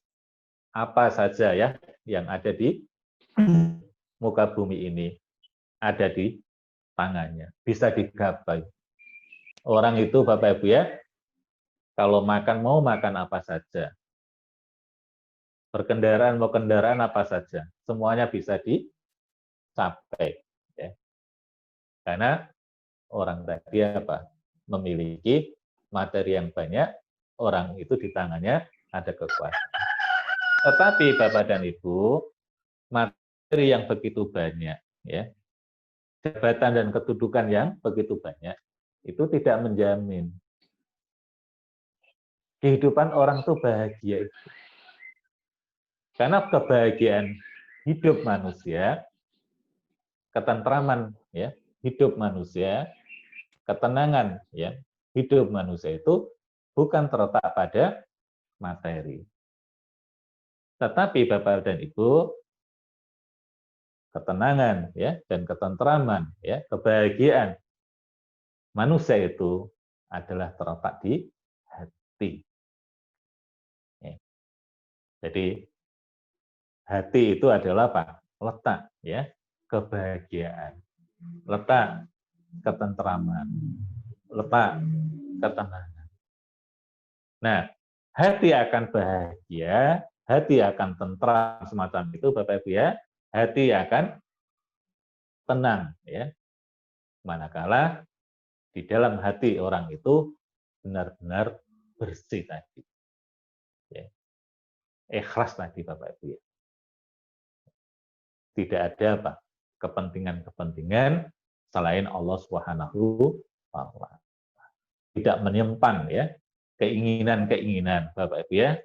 apa saja ya yang ada di muka bumi ini ada di tangannya, bisa digapai. Orang itu Bapak Ibu ya, kalau mau makan apa saja, berkendaraan mau kendaraan apa saja, semuanya bisa dicapai. Ya. Karena orang tadi memiliki materi yang banyak, orang itu di tangannya ada kekuasaan. Tetapi Bapak dan Ibu, materi yang begitu banyak, ya, jabatan dan kedudukan yang begitu banyak, itu tidak menjamin kehidupan orang itu bahagia. Karena kebahagiaan hidup manusia, ketentraman ya hidup manusia, ketenangan ya hidup manusia itu bukan terletak pada materi. Tetapi Bapak dan Ibu, ketenangan ya dan ketentraman ya, kebahagiaan manusia itu adalah terletak di hati. Ya. Jadi hati itu adalah letak ya kebahagiaan, letak ketentraman, letak ketenangan. Nah, hati akan bahagia, hati akan tentram semacam itu Bapak Ibu ya, hati akan tenang ya. Manakala di dalam hati orang itu benar-benar bersih tadi. Ya. Ikhlas tadi Bapak Ibu ya. Tidak ada kepentingan-kepentingan selain Allah Subhanahu taala. Tidak menyimpan ya keinginan-keinginan Bapak Ibu ya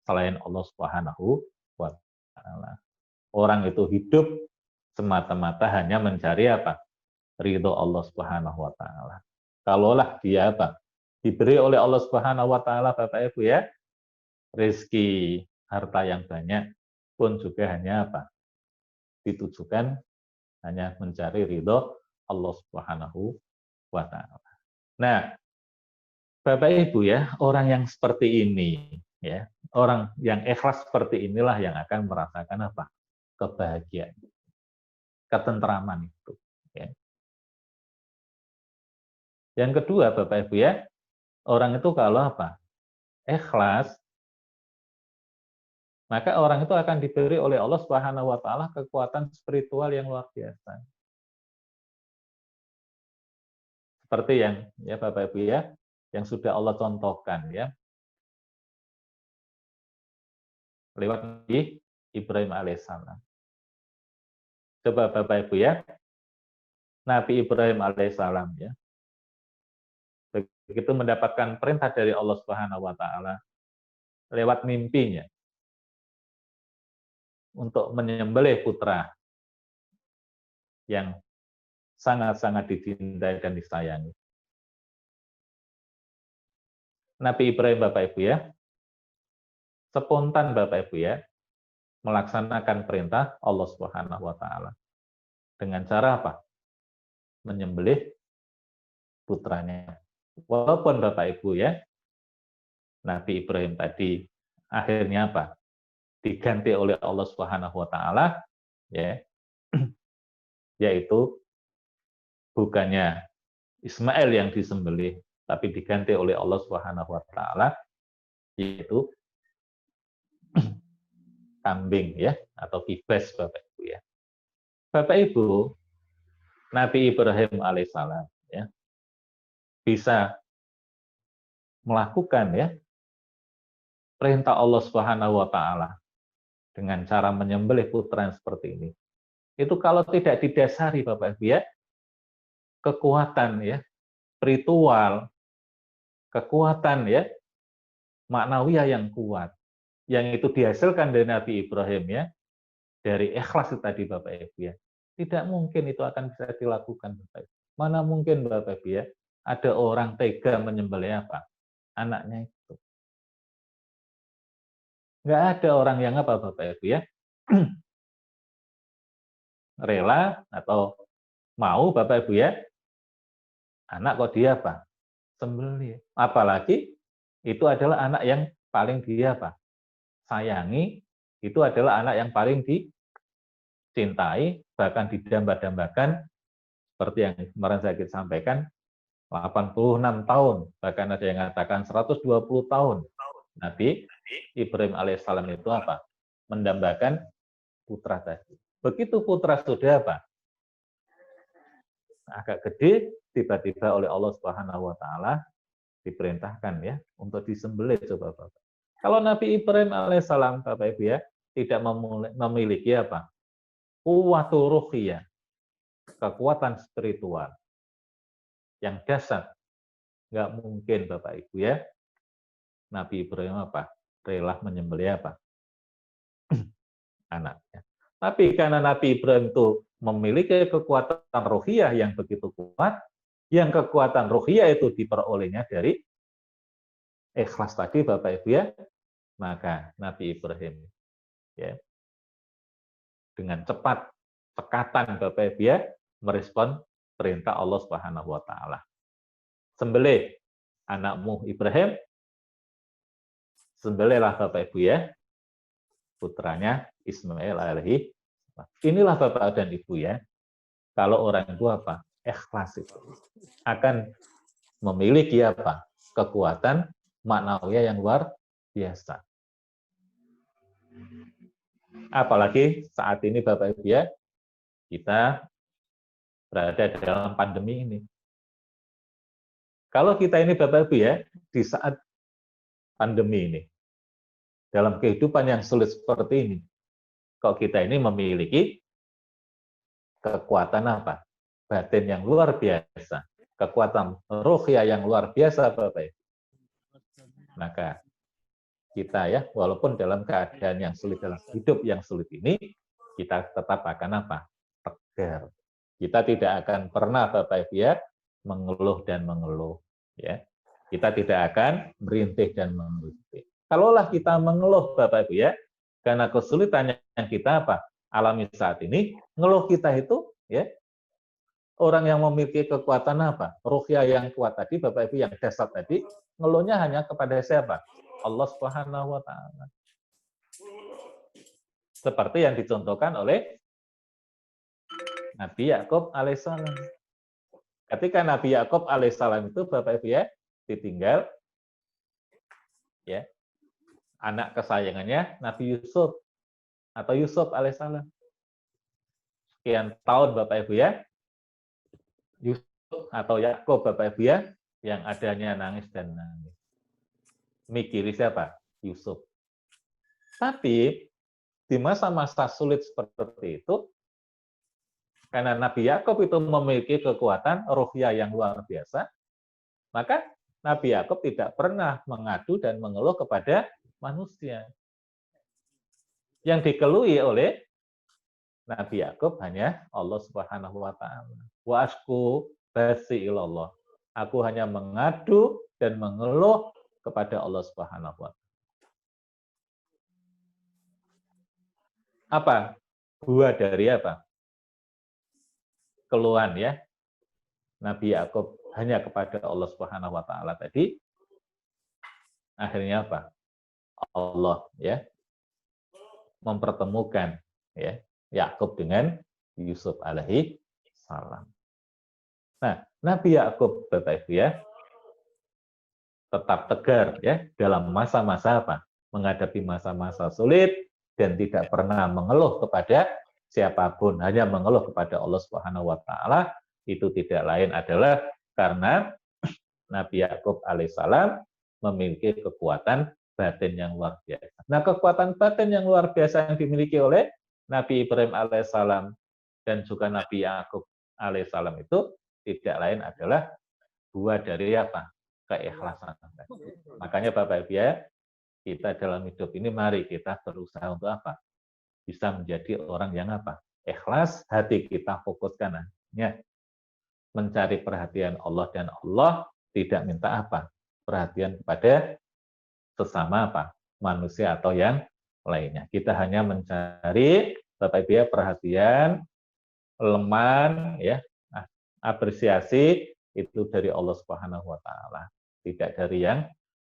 selain Allah Subhanahu wa taala. Orang itu hidup semata-mata hanya mencari apa? Ridho Allah Subhanahu wa taala. Kalaulah dia apa? Diberi oleh Allah Subhanahu wa taala Bapak Ibu ya rezeki harta yang banyak pun juga hanya apa? Ditujukan hanya mencari ridho Allah Subhanahu wa taala. Nah, Bapak Ibu ya, orang yang seperti ini ya, orang yang ikhlas seperti inilah yang akan merasakan apa? Kebahagiaan, ketentraman itu ya. Yang kedua Bapak Ibu ya, orang itu kalau apa? Ikhlas, maka orang itu akan diberi oleh Allah Subhanahu wa taala kekuatan spiritual yang luar biasa. Seperti yang ya Bapak Ibu ya, yang sudah Allah contohkan ya. Lewat Nabi Ibrahim alaihissalam. Coba Bapak Ibu ya, Nabi Ibrahim alaihissalam ya, begitu mendapatkan perintah dari Allah Subhanahu wa taala lewat mimpinya untuk menyembelih putra yang sangat-sangat dicintai dan disayangi. Nabi Ibrahim Bapak Ibu ya, spontan Bapak Ibu ya, melaksanakan perintah Allah Subhanahu wa taala. Dengan cara apa? Menyembelih putranya. Walaupun Bapak Ibu ya, Nabi Ibrahim tadi akhirnya apa? Diganti oleh Allah Subhanahu wa taala ya. Yaitu bukannya Ismail yang disembelih, tapi diganti oleh Allah Subhanahu wa taala yaitu kambing ya atau kibas Bapak Ibu ya. Bapak Ibu, Nabi Ibrahim alaihissalam ya bisa melakukan ya perintah Allah Subhanahu wa taala dengan cara menyembelih putra seperti ini. Itu kalau tidak didasari Bapak Ibu ya kekuatan ya spiritual, kekuatan ya maknawiyah yang kuat yang itu dihasilkan dari Nabi Ibrahim ya dari ikhlas itu tadi Bapak Ibu ya. Tidak mungkin itu akan bisa dilakukan Bapak Ibu. Mana mungkin Bapak Ibu ya ada orang tega menyembelih apa? Anaknya itu. Nggak ada orang yang apa Bapak Ibu ya rela atau mau Bapak Ibu ya anak kok dia apa? Sembelih. Apalagi itu adalah anak yang paling dia apa? Sayangi, itu adalah anak yang paling dicintai, bahkan didamba-dambakan seperti yang kemarin saya sampaikan 86 tahun, bahkan ada yang mengatakan 120 tahun. Nabi Ibrahim alaihissalam itu apa? Mendambakan putra tadi. Begitu putra sudah apa? Agak gede, tiba-tiba oleh Allah Subhanahu wa taala diperintahkan ya untuk disembelih coba Bapak. Kalau Nabi Ibrahim alaihissalam Bapak Ibu ya tidak memiliki apa? Quwwatul ruhiyah, kekuatan spiritual yang dasar, nggak mungkin Bapak Ibu ya Nabi Ibrahim apa? Rela menyembelih apa? Anaknya. Tapi karena Nabi Ibrahim itu memiliki kekuatan ruhiyah yang begitu kuat, yang kekuatan ruhiyah itu diperolehnya dari ikhlas tadi Bapak Ibu ya, maka Nabi Ibrahim ya dengan cepat cekatan Bapak Ibu ya merespon perintah Allah Subhanahu wa taala. Sembelih anakmu Ibrahim, sembelihlah Bapak Ibu ya putranya Ismail alaihi. Inilah Bapak dan Ibu ya. Kalau orang itu apa? Ikhlas itu akan memiliki apa? Kekuatan maknawiyah yang luar biasa. Apalagi saat ini Bapak Ibu ya, kita berada dalam pandemi ini. Kalau kita ini Bapak Ibu ya, di saat pandemi ini, dalam kehidupan yang sulit seperti ini, kok kita ini memiliki kekuatan apa? Batin yang luar biasa. kekuatan ruhiyah yang luar biasa, Bapak Ibu, maka kita ya, walaupun dalam keadaan yang sulit, dalam hidup yang sulit ini, kita tetap akan apa? Tegar. Kita tidak akan pernah, Bapak Ibu ya, mengeluh dan mengeluh. Ya, kita tidak akan merintih dan merintih. Kalaulah kita mengeluh, Bapak Ibu ya, karena kesulitan yang kita apa? Alami saat ini, ngeluh kita itu ya, orang yang memiliki kekuatan apa? Ruhiyah yang kuat tadi, Bapak Ibu yang dasar tadi, ngeluhnya hanya kepada siapa? Allah Subhanahu wa taala. Seperti yang dicontohkan oleh Nabi Yakub alaihissalam. Ketika Nabi Yakub alaihissalam itu Bapak Ibu ya, ditinggal ya, anak kesayangannya Nabi Yusuf atau Yusuf alaihissalam. Sekian tahun Bapak Ibu ya, Yusuf atau Yakub Bapak Ibu ya, yang adanya nangis dan nangis. Mikiri siapa? Yusuf. Tapi di masa-masa sulit seperti itu, karena Nabi Yakub itu memiliki kekuatan ruhiyah yang luar biasa, maka Nabi Yakub tidak pernah mengadu dan mengeluh kepada manusia. Yang dikeluhi oleh Nabi Yakub hanya Allah Subhanahu wa taala. Wa asku basi ilallah. Aku hanya mengadu dan mengeluh kepada Allah Subhanahu wa taala. Apa? Buah dari apa? Keluhan ya. Nabi Yakub hanya kepada Allah Subhanahu wa taala tadi. Akhirnya apa? Allah ya mempertemukan ya Yakub dengan Yusuf alaihi salam. Nah, Nabi Yakub Bapak Ibu ya tetap tegar ya dalam masa-masa apa? Menghadapi masa-masa sulit dan tidak pernah mengeluh kepada siapapun, hanya mengeluh kepada Allah Subhanahu wa taala. Itu tidak lain adalah karena Nabi Yakub alaihissalam memiliki kekuatan batin yang luar biasa. Nah, kekuatan batin yang luar biasa yang dimiliki oleh Nabi Ibrahim alaihissalam dan juga Nabi Yakub alaihissalam itu tidak lain adalah buah dari apa? Keikhlasan. Makanya Bapak Ibu ya, kita dalam hidup ini mari kita berusaha untuk apa? Bisa menjadi orang yang apa? Ikhlas, hati kita fokuskan hanya mencari perhatian Allah dan Allah tidak minta apa? Perhatian kepada sesama apa? Manusia atau yang lainnya. Kita hanya mencari Bapak Ibu ya perhatian, leman ya, apresiasi itu dari Allah Subhanahu wa taala, tidak dari yang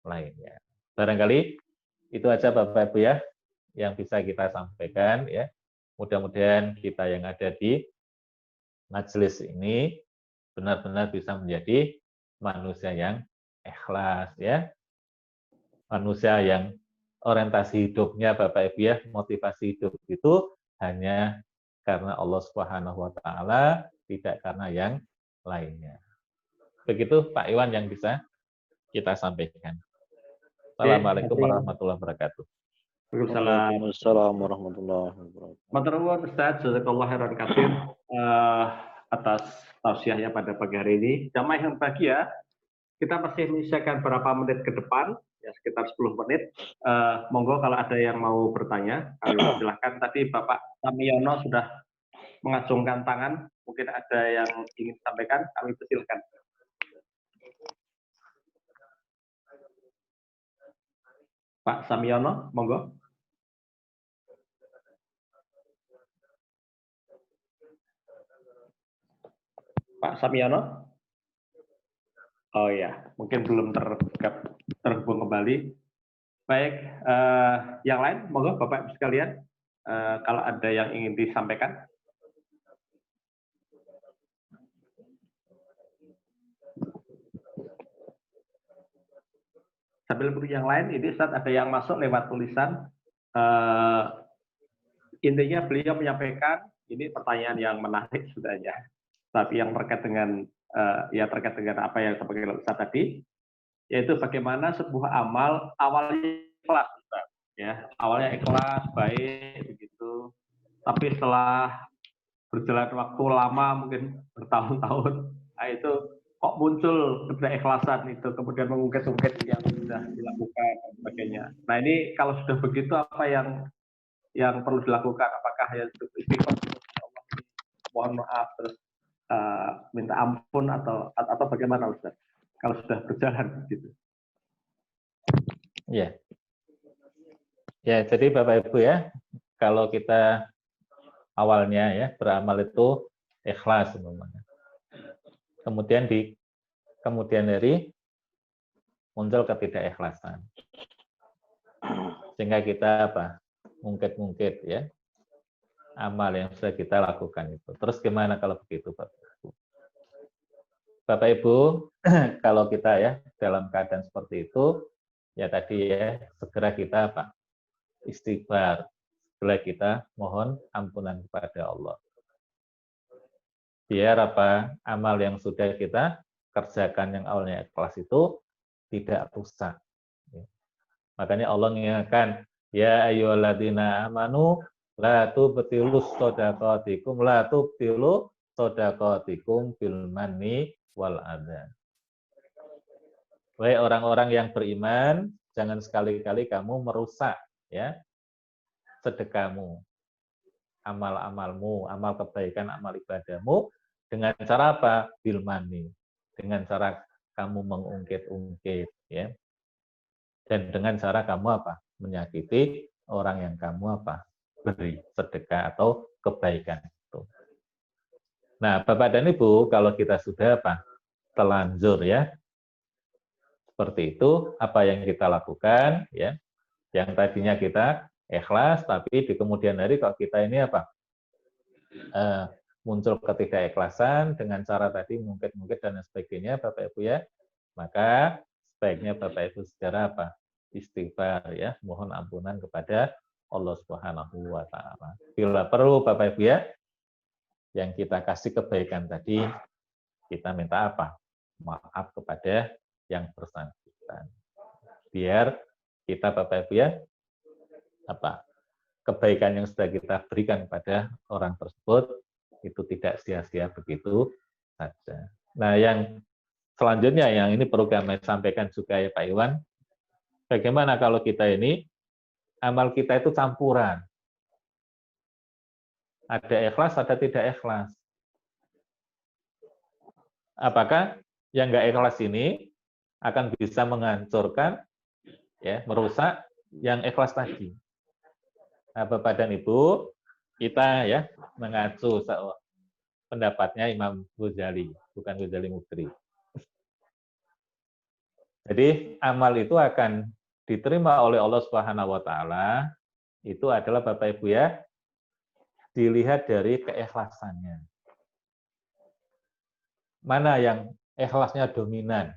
lainnya. Barangkali itu aja Bapak Ibu ya yang bisa kita sampaikan ya. Mudah-mudahan kita yang ada di majelis ini benar-benar bisa menjadi manusia yang ikhlas ya. Manusia yang orientasi hidupnya Bapak Ibu ya, motivasi hidup itu hanya karena Allah Subhanahu wa taala, tidak karena yang lainnya. Begitu Pak Iwan yang bisa kita sampaikan. Assalamualaikum warahmatullahi wabarakatuh. Waalaikumsalam warahmatullahi wabarakatuh. Matur nuwun Ustaz, jazakallahu khairan katsir atas tausiahnya pada pagi hari ini. Jamaah yang bahagia, kita masih menyisakan beberapa menit ke depan, ya sekitar 10 menit. Monggo kalau ada yang mau bertanya, silahkan. Tadi Bapak Samiono sudah mengacungkan tangan, mungkin ada yang ingin sampaikan, kami persilahkan. Pak Samiono, monggo. Pak Samiono? Oh ya, mungkin belum terhubung kembali. Baik, yang lain, monggo Bapak Ibu sekalian, kalau ada yang ingin disampaikan. Sambil beri yang lain, ini saat ada yang masuk lewat tulisan, intinya beliau menyampaikan, ini pertanyaan yang menarik sebenarnya, tapi yang terkait dengan terkait dengan apa yang sebagai Ustaz tadi, yaitu bagaimana sebuah amal awalnya ikhlas, Ustaz, ya awalnya ikhlas baik begitu, tapi setelah berjalan waktu lama mungkin bertahun-tahun, itu kok muncul ketidakikhlasan itu, kemudian mengungkit-ungkit yang sudah dilakukan dan sebagainya. Nah ini kalau sudah begitu apa yang perlu dilakukan? Apakah ya istighfar, Allah, mohon maaf, terus minta ampun atau bagaimana Ustaz? Kalau sudah berjalan gitu. Ya. Ya, jadi Bapak Ibu ya, kalau kita awalnya ya beramal itu ikhlas semuanya. Kemudian di kemudian hari muncul ketidakikhlasan. Sehingga kita mungkit-mungkit ya amal yang sudah kita lakukan itu. Terus gimana kalau begitu Bapak Ibu? Bapak Ibu, kalau kita ya dalam keadaan seperti itu, ya tadi ya segera kita istighfar. Setelah kita mohon ampunan kepada Allah. Biar amal yang sudah kita kerjakan yang awalnya ikhlas itu tidak rusak. Makanya Allah mengingatkan, ya ayyuhalladzina amanu la tubtilus shadaqatikum bil manni wal adza. Wahai orang-orang yang beriman, jangan sekali-kali kamu merusak ya sedekahmu, amal-amalmu, amal kebaikan, amal ibadahmu dengan cara apa? Bil manni. Dengan cara kamu mengungkit-ungkit ya. Dan dengan cara kamu menyakiti orang yang kamu beri sedekah atau kebaikan itu. Nah, Bapak dan Ibu, kalau kita sudah telanjur ya seperti itu, apa yang kita lakukan ya? Yang tadinya kita ikhlas, tapi di kemudian hari kok kita ini muncul ketidakikhlasan dengan cara tadi mungkit-mungkit dan sebagainya, Bapak Ibu ya, maka sebaiknya Bapak Ibu secara istighfar ya, mohon ampunan kepada Allah Subhanahu wa taala. Bila perlu Bapak Ibu ya, yang kita kasih kebaikan tadi, kita minta maaf kepada yang bersangkutan. Biar kita Bapak Ibu ya, kebaikan yang sudah kita berikan kepada orang tersebut itu tidak sia-sia begitu saja. Nah, yang selanjutnya yang ini perlu kami sampaikan juga ya Pak Iwan, bagaimana kalau kita ini amal kita itu campuran, ada ikhlas, ada tidak ikhlas. Apakah yang nggak ikhlas ini akan bisa menghancurkan, ya, merusak yang ikhlas tadi? Nah, Bapak dan Ibu, kita ya mengacu pendapatnya Imam Ghazali, bukan Ghazali Mukri. Jadi amal itu akan diterima oleh Allah Subhanahu wa taala itu adalah Bapak Ibu ya, dilihat dari keikhlasannya. Mana yang ikhlasnya dominan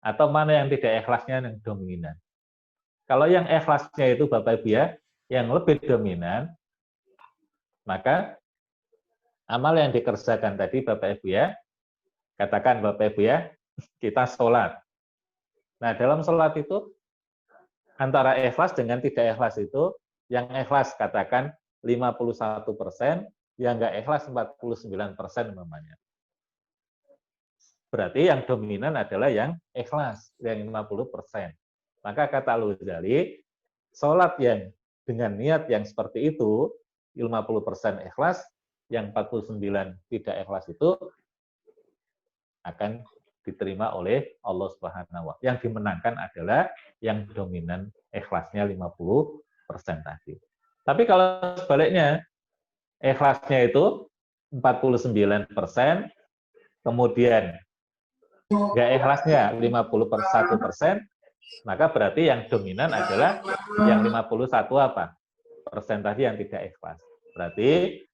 atau mana yang tidak ikhlasnya yang dominan. Kalau yang ikhlasnya itu Bapak Ibu ya, yang lebih dominan, maka amal yang dikerjakan tadi Bapak Ibu ya, katakan Bapak Ibu ya, kita sholat. Nah, dalam sholat itu antara ikhlas dengan tidak ikhlas itu, yang ikhlas katakan 51%, yang nggak ikhlas 49% namanya. Berarti yang dominan adalah yang ikhlas, yang 50%. Maka kata Al-Ghazali, sholat yang dengan niat yang seperti itu, 50% ikhlas, yang 49% tidak ikhlas itu akan diterima oleh Allah Subhanahu wa taala. Yang dimenangkan adalah yang dominan ikhlasnya 50% tadi. Tapi kalau sebaliknya, ikhlasnya itu 49%, kemudian nggak ikhlasnya 51%, maka berarti yang dominan adalah yang 51% tadi yang tidak ikhlas. Berarti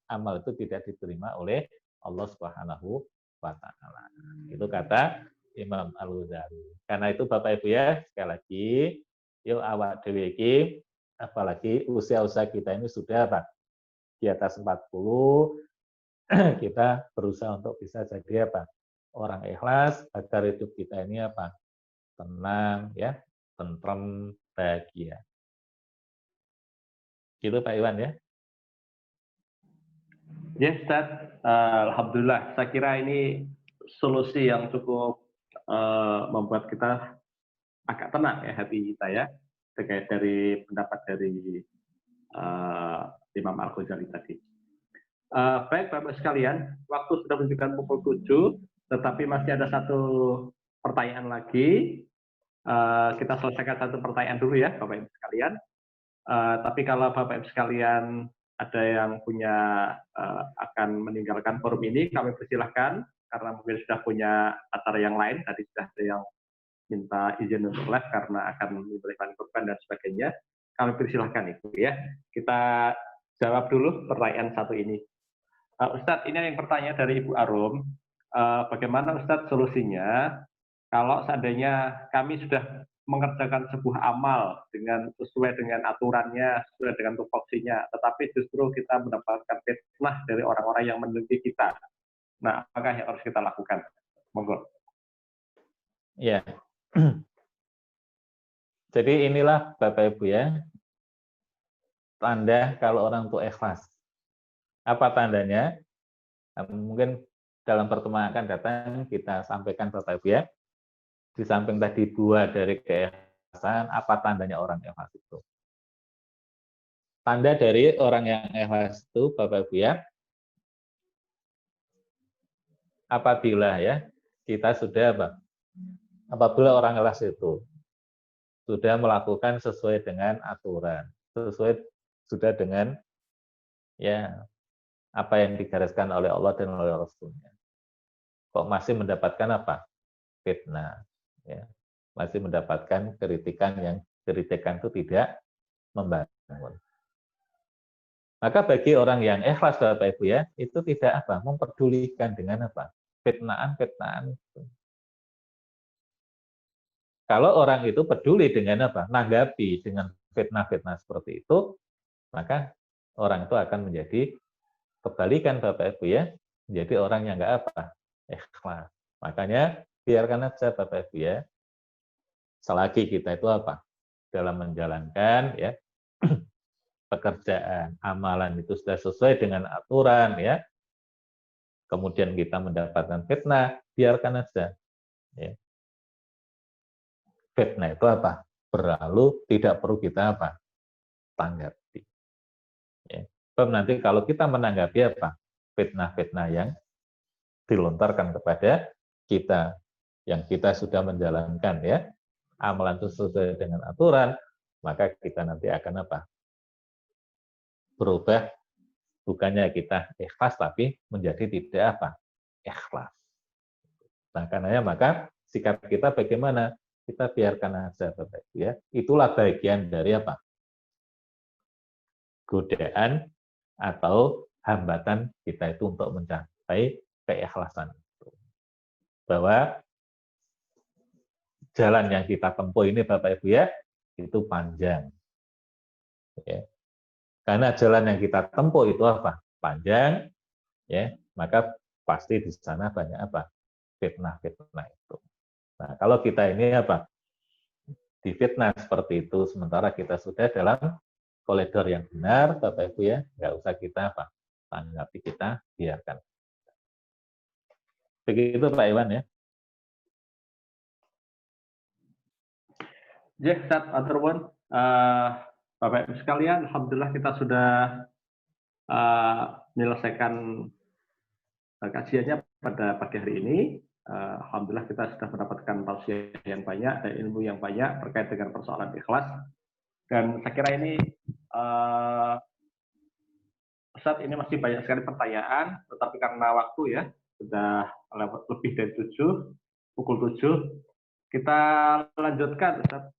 amal itu tidak diterima oleh Allah Subhanahu wa taala. Itu kata Imam Al-Ghazali. Karena itu Bapak Ibu ya, sekali lagi, yuk awak dhewe iki, apalagi usia-usia kita ini sudah di atas 40, kita berusaha untuk bisa jadi orang ikhlas agar hidup kita ini tenang ya, tentrem, bahagia. Gitu Pak Iwan ya. Ya Ustaz, alhamdulillah. Saya kira ini solusi yang cukup membuat kita agak tenang ya hati kita ya, terkait dari pendapat dari Imam Al-Ghazali tadi. Baik Bapak sekalian, waktu sudah menunjukkan pukul 7, tetapi masih ada satu pertanyaan lagi. Kita selesaikan satu pertanyaan dulu ya Bapak Ibu sekalian. Tapi kalau Bapak Ibu sekalian ada yang punya akan meninggalkan forum ini, kami persilahkan karena mungkin sudah punya acara yang lain. Tadi sudah ada yang minta izin untuk live karena akan memberikan korban dan sebagainya. Kami persilahkan itu ya. Kita jawab dulu pertanyaan satu ini. Ustadz, ini yang pertanyaan dari Ibu Arum. Bagaimana Ustadz solusinya kalau seandainya kami sudah mengerjakan sebuah amal dengan sesuai dengan aturannya, sesuai dengan tupoksinya, tetapi justru kita mendapatkan fitnah dari orang-orang yang meneliti kita. Nah, apakah yang harus kita lakukan? Monggo. Ya. Jadi inilah Bapak Ibu ya, tanda kalau orang itu ikhlas. Apa tandanya? Mungkin dalam pertemuan akan datang kita sampaikan Bapak Ibu ya. Di samping tadi buah dari keikhlasan, apa tandanya orang ikhlas itu? Tanda dari orang yang ikhlas itu Bapak Ibu ya, apabila ya kita sudah apa? Apabila orang ikhlas itu sudah melakukan sesuai dengan aturan, sudah dengan ya apa yang digariskan oleh Allah dan oleh Rasul-Nya. Kok masih mendapatkan apa? Fitnah. Ya. Masih mendapatkan kritikan itu tidak membangun. Maka bagi orang yang ikhlas Bapak Ibu ya, itu tidak apa? Memperdulikan dengan apa? Fitnaan. Kalau orang itu peduli dengan apa? Nanggapi dengan fitnah-fitnah seperti itu, maka orang itu akan menjadi kebalikan Bapak Ibu ya, menjadi orang yang enggak apa? Ikhlas. Makanya biarkan aja Bapak Ibu ya, selagi kita itu apa? Dalam menjalankan ya pekerjaan, amalan itu sudah sesuai dengan aturan ya. Kemudian kita mendapatkan fitnah, biarkan aja. Ya. Fitnah itu apa? Berlalu, tidak perlu kita apa? Tanggapi. Ya. Sebab nanti kalau kita menanggapi apa? Fitnah-fitnah yang dilontarkan kepada kita, yang kita sudah menjalankan ya, amalan itu sesuai dengan aturan, maka kita nanti akan apa? Berubah, bukannya kita ikhlas, tapi menjadi tidak apa? Ikhlas. Nah, karenanya maka sikap kita bagaimana? Kita biarkan aja Bapak Ibu ya. Itulah bagian dari apa? Godaan atau hambatan kita itu untuk mencapai keikhlasan itu. Bahwa jalan yang kita tempuh ini Bapak Ibu ya, itu panjang. Ya. Karena jalan yang kita tempuh itu apa? Panjang, ya, maka pasti di sana banyak apa? Fitnah-fitnah itu. Nah, kalau kita ini apa? Difitnah seperti itu, sementara kita sudah dalam koridor yang benar, Bapak Ibu ya, nggak usah kita apa? Tanggapi, kita biarkan. Begitu Pak Iwan ya. Ya, Ustaz Aturwan, Bapak Ibu sekalian, alhamdulillah kita sudah menyelesaikan kajiannya pada pagi hari ini. Alhamdulillah kita sudah mendapatkan tausiah yang banyak dan ilmu yang banyak terkait dengan persoalan ikhlas. Dan saya kira ini Ustaz, ini masih banyak sekali pertanyaan, tetapi karena waktu ya sudah lebih dari pukul 7, kita lanjutkan Ustaz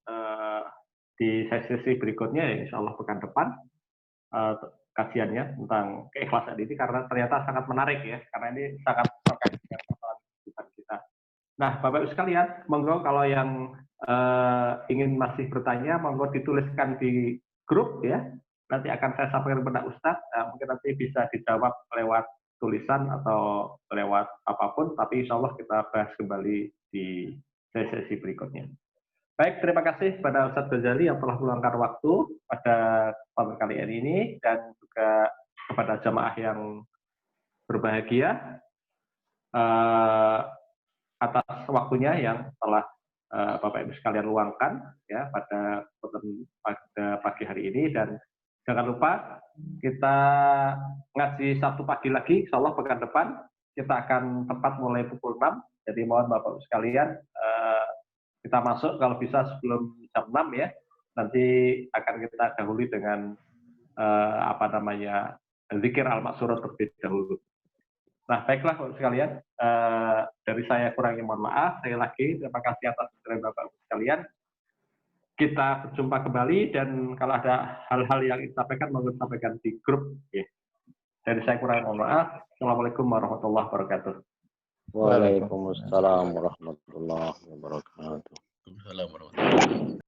di sesi berikutnya ya insya Allah pekan depan kajiannya tentang keikhlasan ini karena ternyata sangat menarik ya, karena ini sangat terkait dengan persoalan kehidupan kita. Nah, Bapak Ibu sekalian, monggo kalau yang ingin masih bertanya, monggo dituliskan di grup ya. Nanti akan saya sampaikan kepada Ustadz, mungkin nanti bisa dijawab lewat tulisan atau lewat apapun, tapi insya Allah kita bahas kembali di sesi berikutnya. Baik, terima kasih kepada Ustadz Ghazali yang telah meluangkan waktu pada kesempatan kali ini, dan juga kepada jamaah yang berbahagia. atas waktunya yang telah Bapak Ibu sekalian luangkan ya pada pagi hari ini, dan jangan lupa kita ngaji Sabtu pagi lagi, insya Allah pekan depan kita akan tepat mulai pukul 6. Jadi mohon Bapak Ibu sekalian kita masuk kalau bisa sebelum jam 6 ya. Nanti akan kita dahului dengan zikir al-maksurat terlebih dahulu. Nah, baiklah Bapak sekalian, dari saya kurangnya mohon maaf. Saya lagi terima kasih atas dari Bapak sekalian. Kita berjumpa kembali, dan kalau ada hal-hal yang disampaikan mohon sampaikan di grup. Ya. Dari saya kurangnya mohon maaf. Assalamualaikum warahmatullahi wabarakatuh. Waalaikumsalam warahmatullahi wabarakatuh. Waalaikumsalam warahmatullahi wabarakatuh.